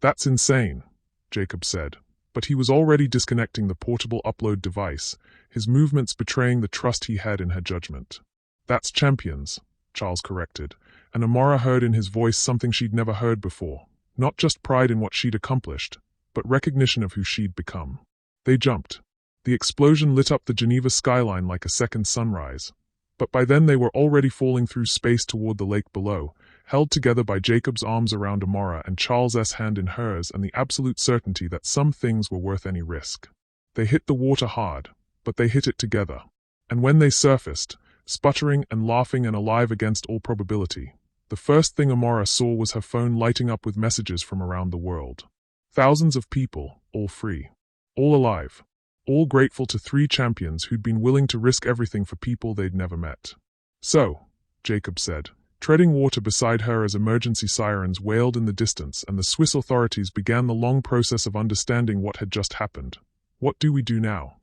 That's insane, Jacob said, but he was already disconnecting the portable upload device, his movements betraying the trust he had in her judgment. That's champions, Charles corrected, and Amara heard in his voice something she'd never heard before, not just pride in what she'd accomplished, but recognition of who she'd become. They jumped. The explosion lit up the Geneva skyline like a second sunrise, but by then they were already falling through space toward the lake below, held together by Jacob's arms around Amara and Charles' hand in hers and the absolute certainty that some things were worth any risk. They hit the water hard, but they hit it together. And when they surfaced, sputtering and laughing and alive against all probability, the first thing Amara saw was her phone lighting up with messages from around the world. Thousands of people, all free, all alive, all grateful to 3 champions who'd been willing to risk everything for people they'd never met. So, Jacob said, treading water beside her as emergency sirens wailed in the distance and the Swiss authorities began the long process of understanding what had just happened. What do we do now?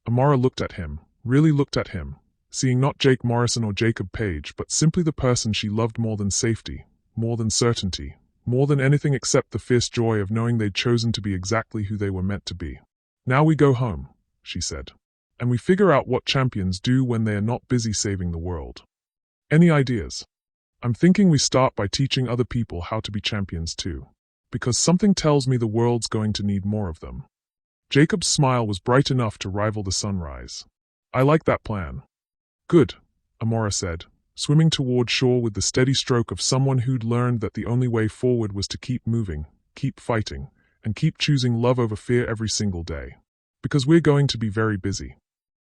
Amara looked at him, really looked at him, seeing not Jake Morrison or Jacob Page, but simply the person she loved more than safety, more than certainty, more than anything except the fierce joy of knowing they'd chosen to be exactly who they were meant to be. Now we go home, she said. And we figure out what champions do when they are not busy saving the world. Any ideas? I'm thinking we start by teaching other people how to be champions too. Because something tells me the world's going to need more of them. Jacob's smile was bright enough to rival the sunrise. I like that plan. Good, Amara said, swimming toward shore with the steady stroke of someone who'd learned that the only way forward was to keep moving, keep fighting, and keep choosing love over fear every single day. Because we're going to be very busy.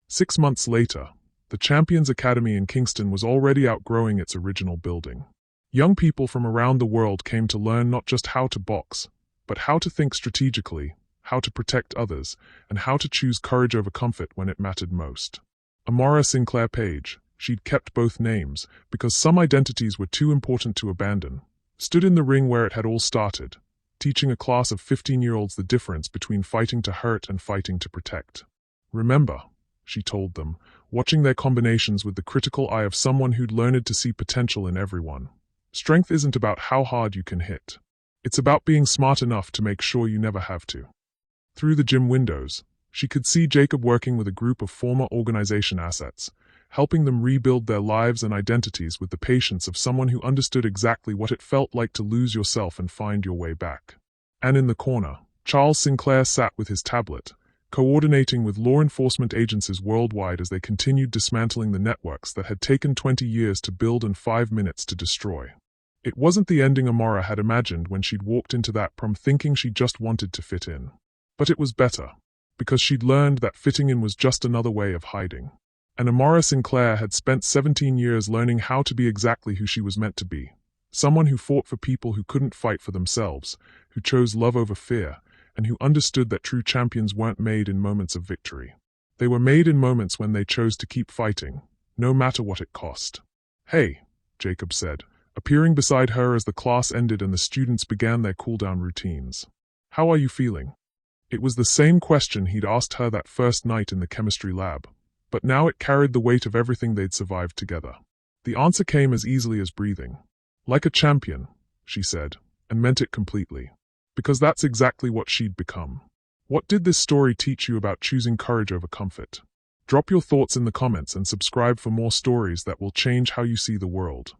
6 months later, the Champions Academy in Kingston was already outgrowing its original building. Young people from around the world came to learn not just how to box, but how to think strategically, how to protect others, and how to choose courage over comfort when it mattered most. Amara Sinclair Page, she'd kept both names because some identities were too important to abandon, stood in the ring where it had all started, teaching a class of 15-year-olds the difference between fighting to hurt and fighting to protect. Remember, she told them, watching their combinations with the critical eye of someone who'd learned to see potential in everyone. Strength isn't about how hard you can hit. It's about being smart enough to make sure you never have to. Through the gym windows, she could see Jacob working with a group of former organization assets, helping them rebuild their lives and identities with the patience of someone who understood exactly what it felt like to lose yourself and find your way back. And in the corner, Charles Sinclair sat with his tablet, coordinating with law enforcement agencies worldwide as they continued dismantling the networks that had taken 20 years to build and 5 minutes to destroy. It wasn't the ending Amara had imagined when she'd walked into that prom thinking she just wanted to fit in. But it was better, because she'd learned that fitting in was just another way of hiding. And Amara Sinclair had spent 17 years learning how to be exactly who she was meant to be. Someone who fought for people who couldn't fight for themselves, who chose love over fear, and who understood that true champions weren't made in moments of victory. They were made in moments when they chose to keep fighting, no matter what it cost. "Hey," Jacob said, appearing beside her as the class ended and the students began their cool-down routines. "How are you feeling?" It was the same question he'd asked her that first night in the chemistry lab, but now it carried the weight of everything they'd survived together. The answer came as easily as breathing. "Like a champion," she said, and meant it completely. Because that's exactly what she'd become. What did this story teach you about choosing courage over comfort? Drop your thoughts in the comments and subscribe for more stories that will change how you see the world.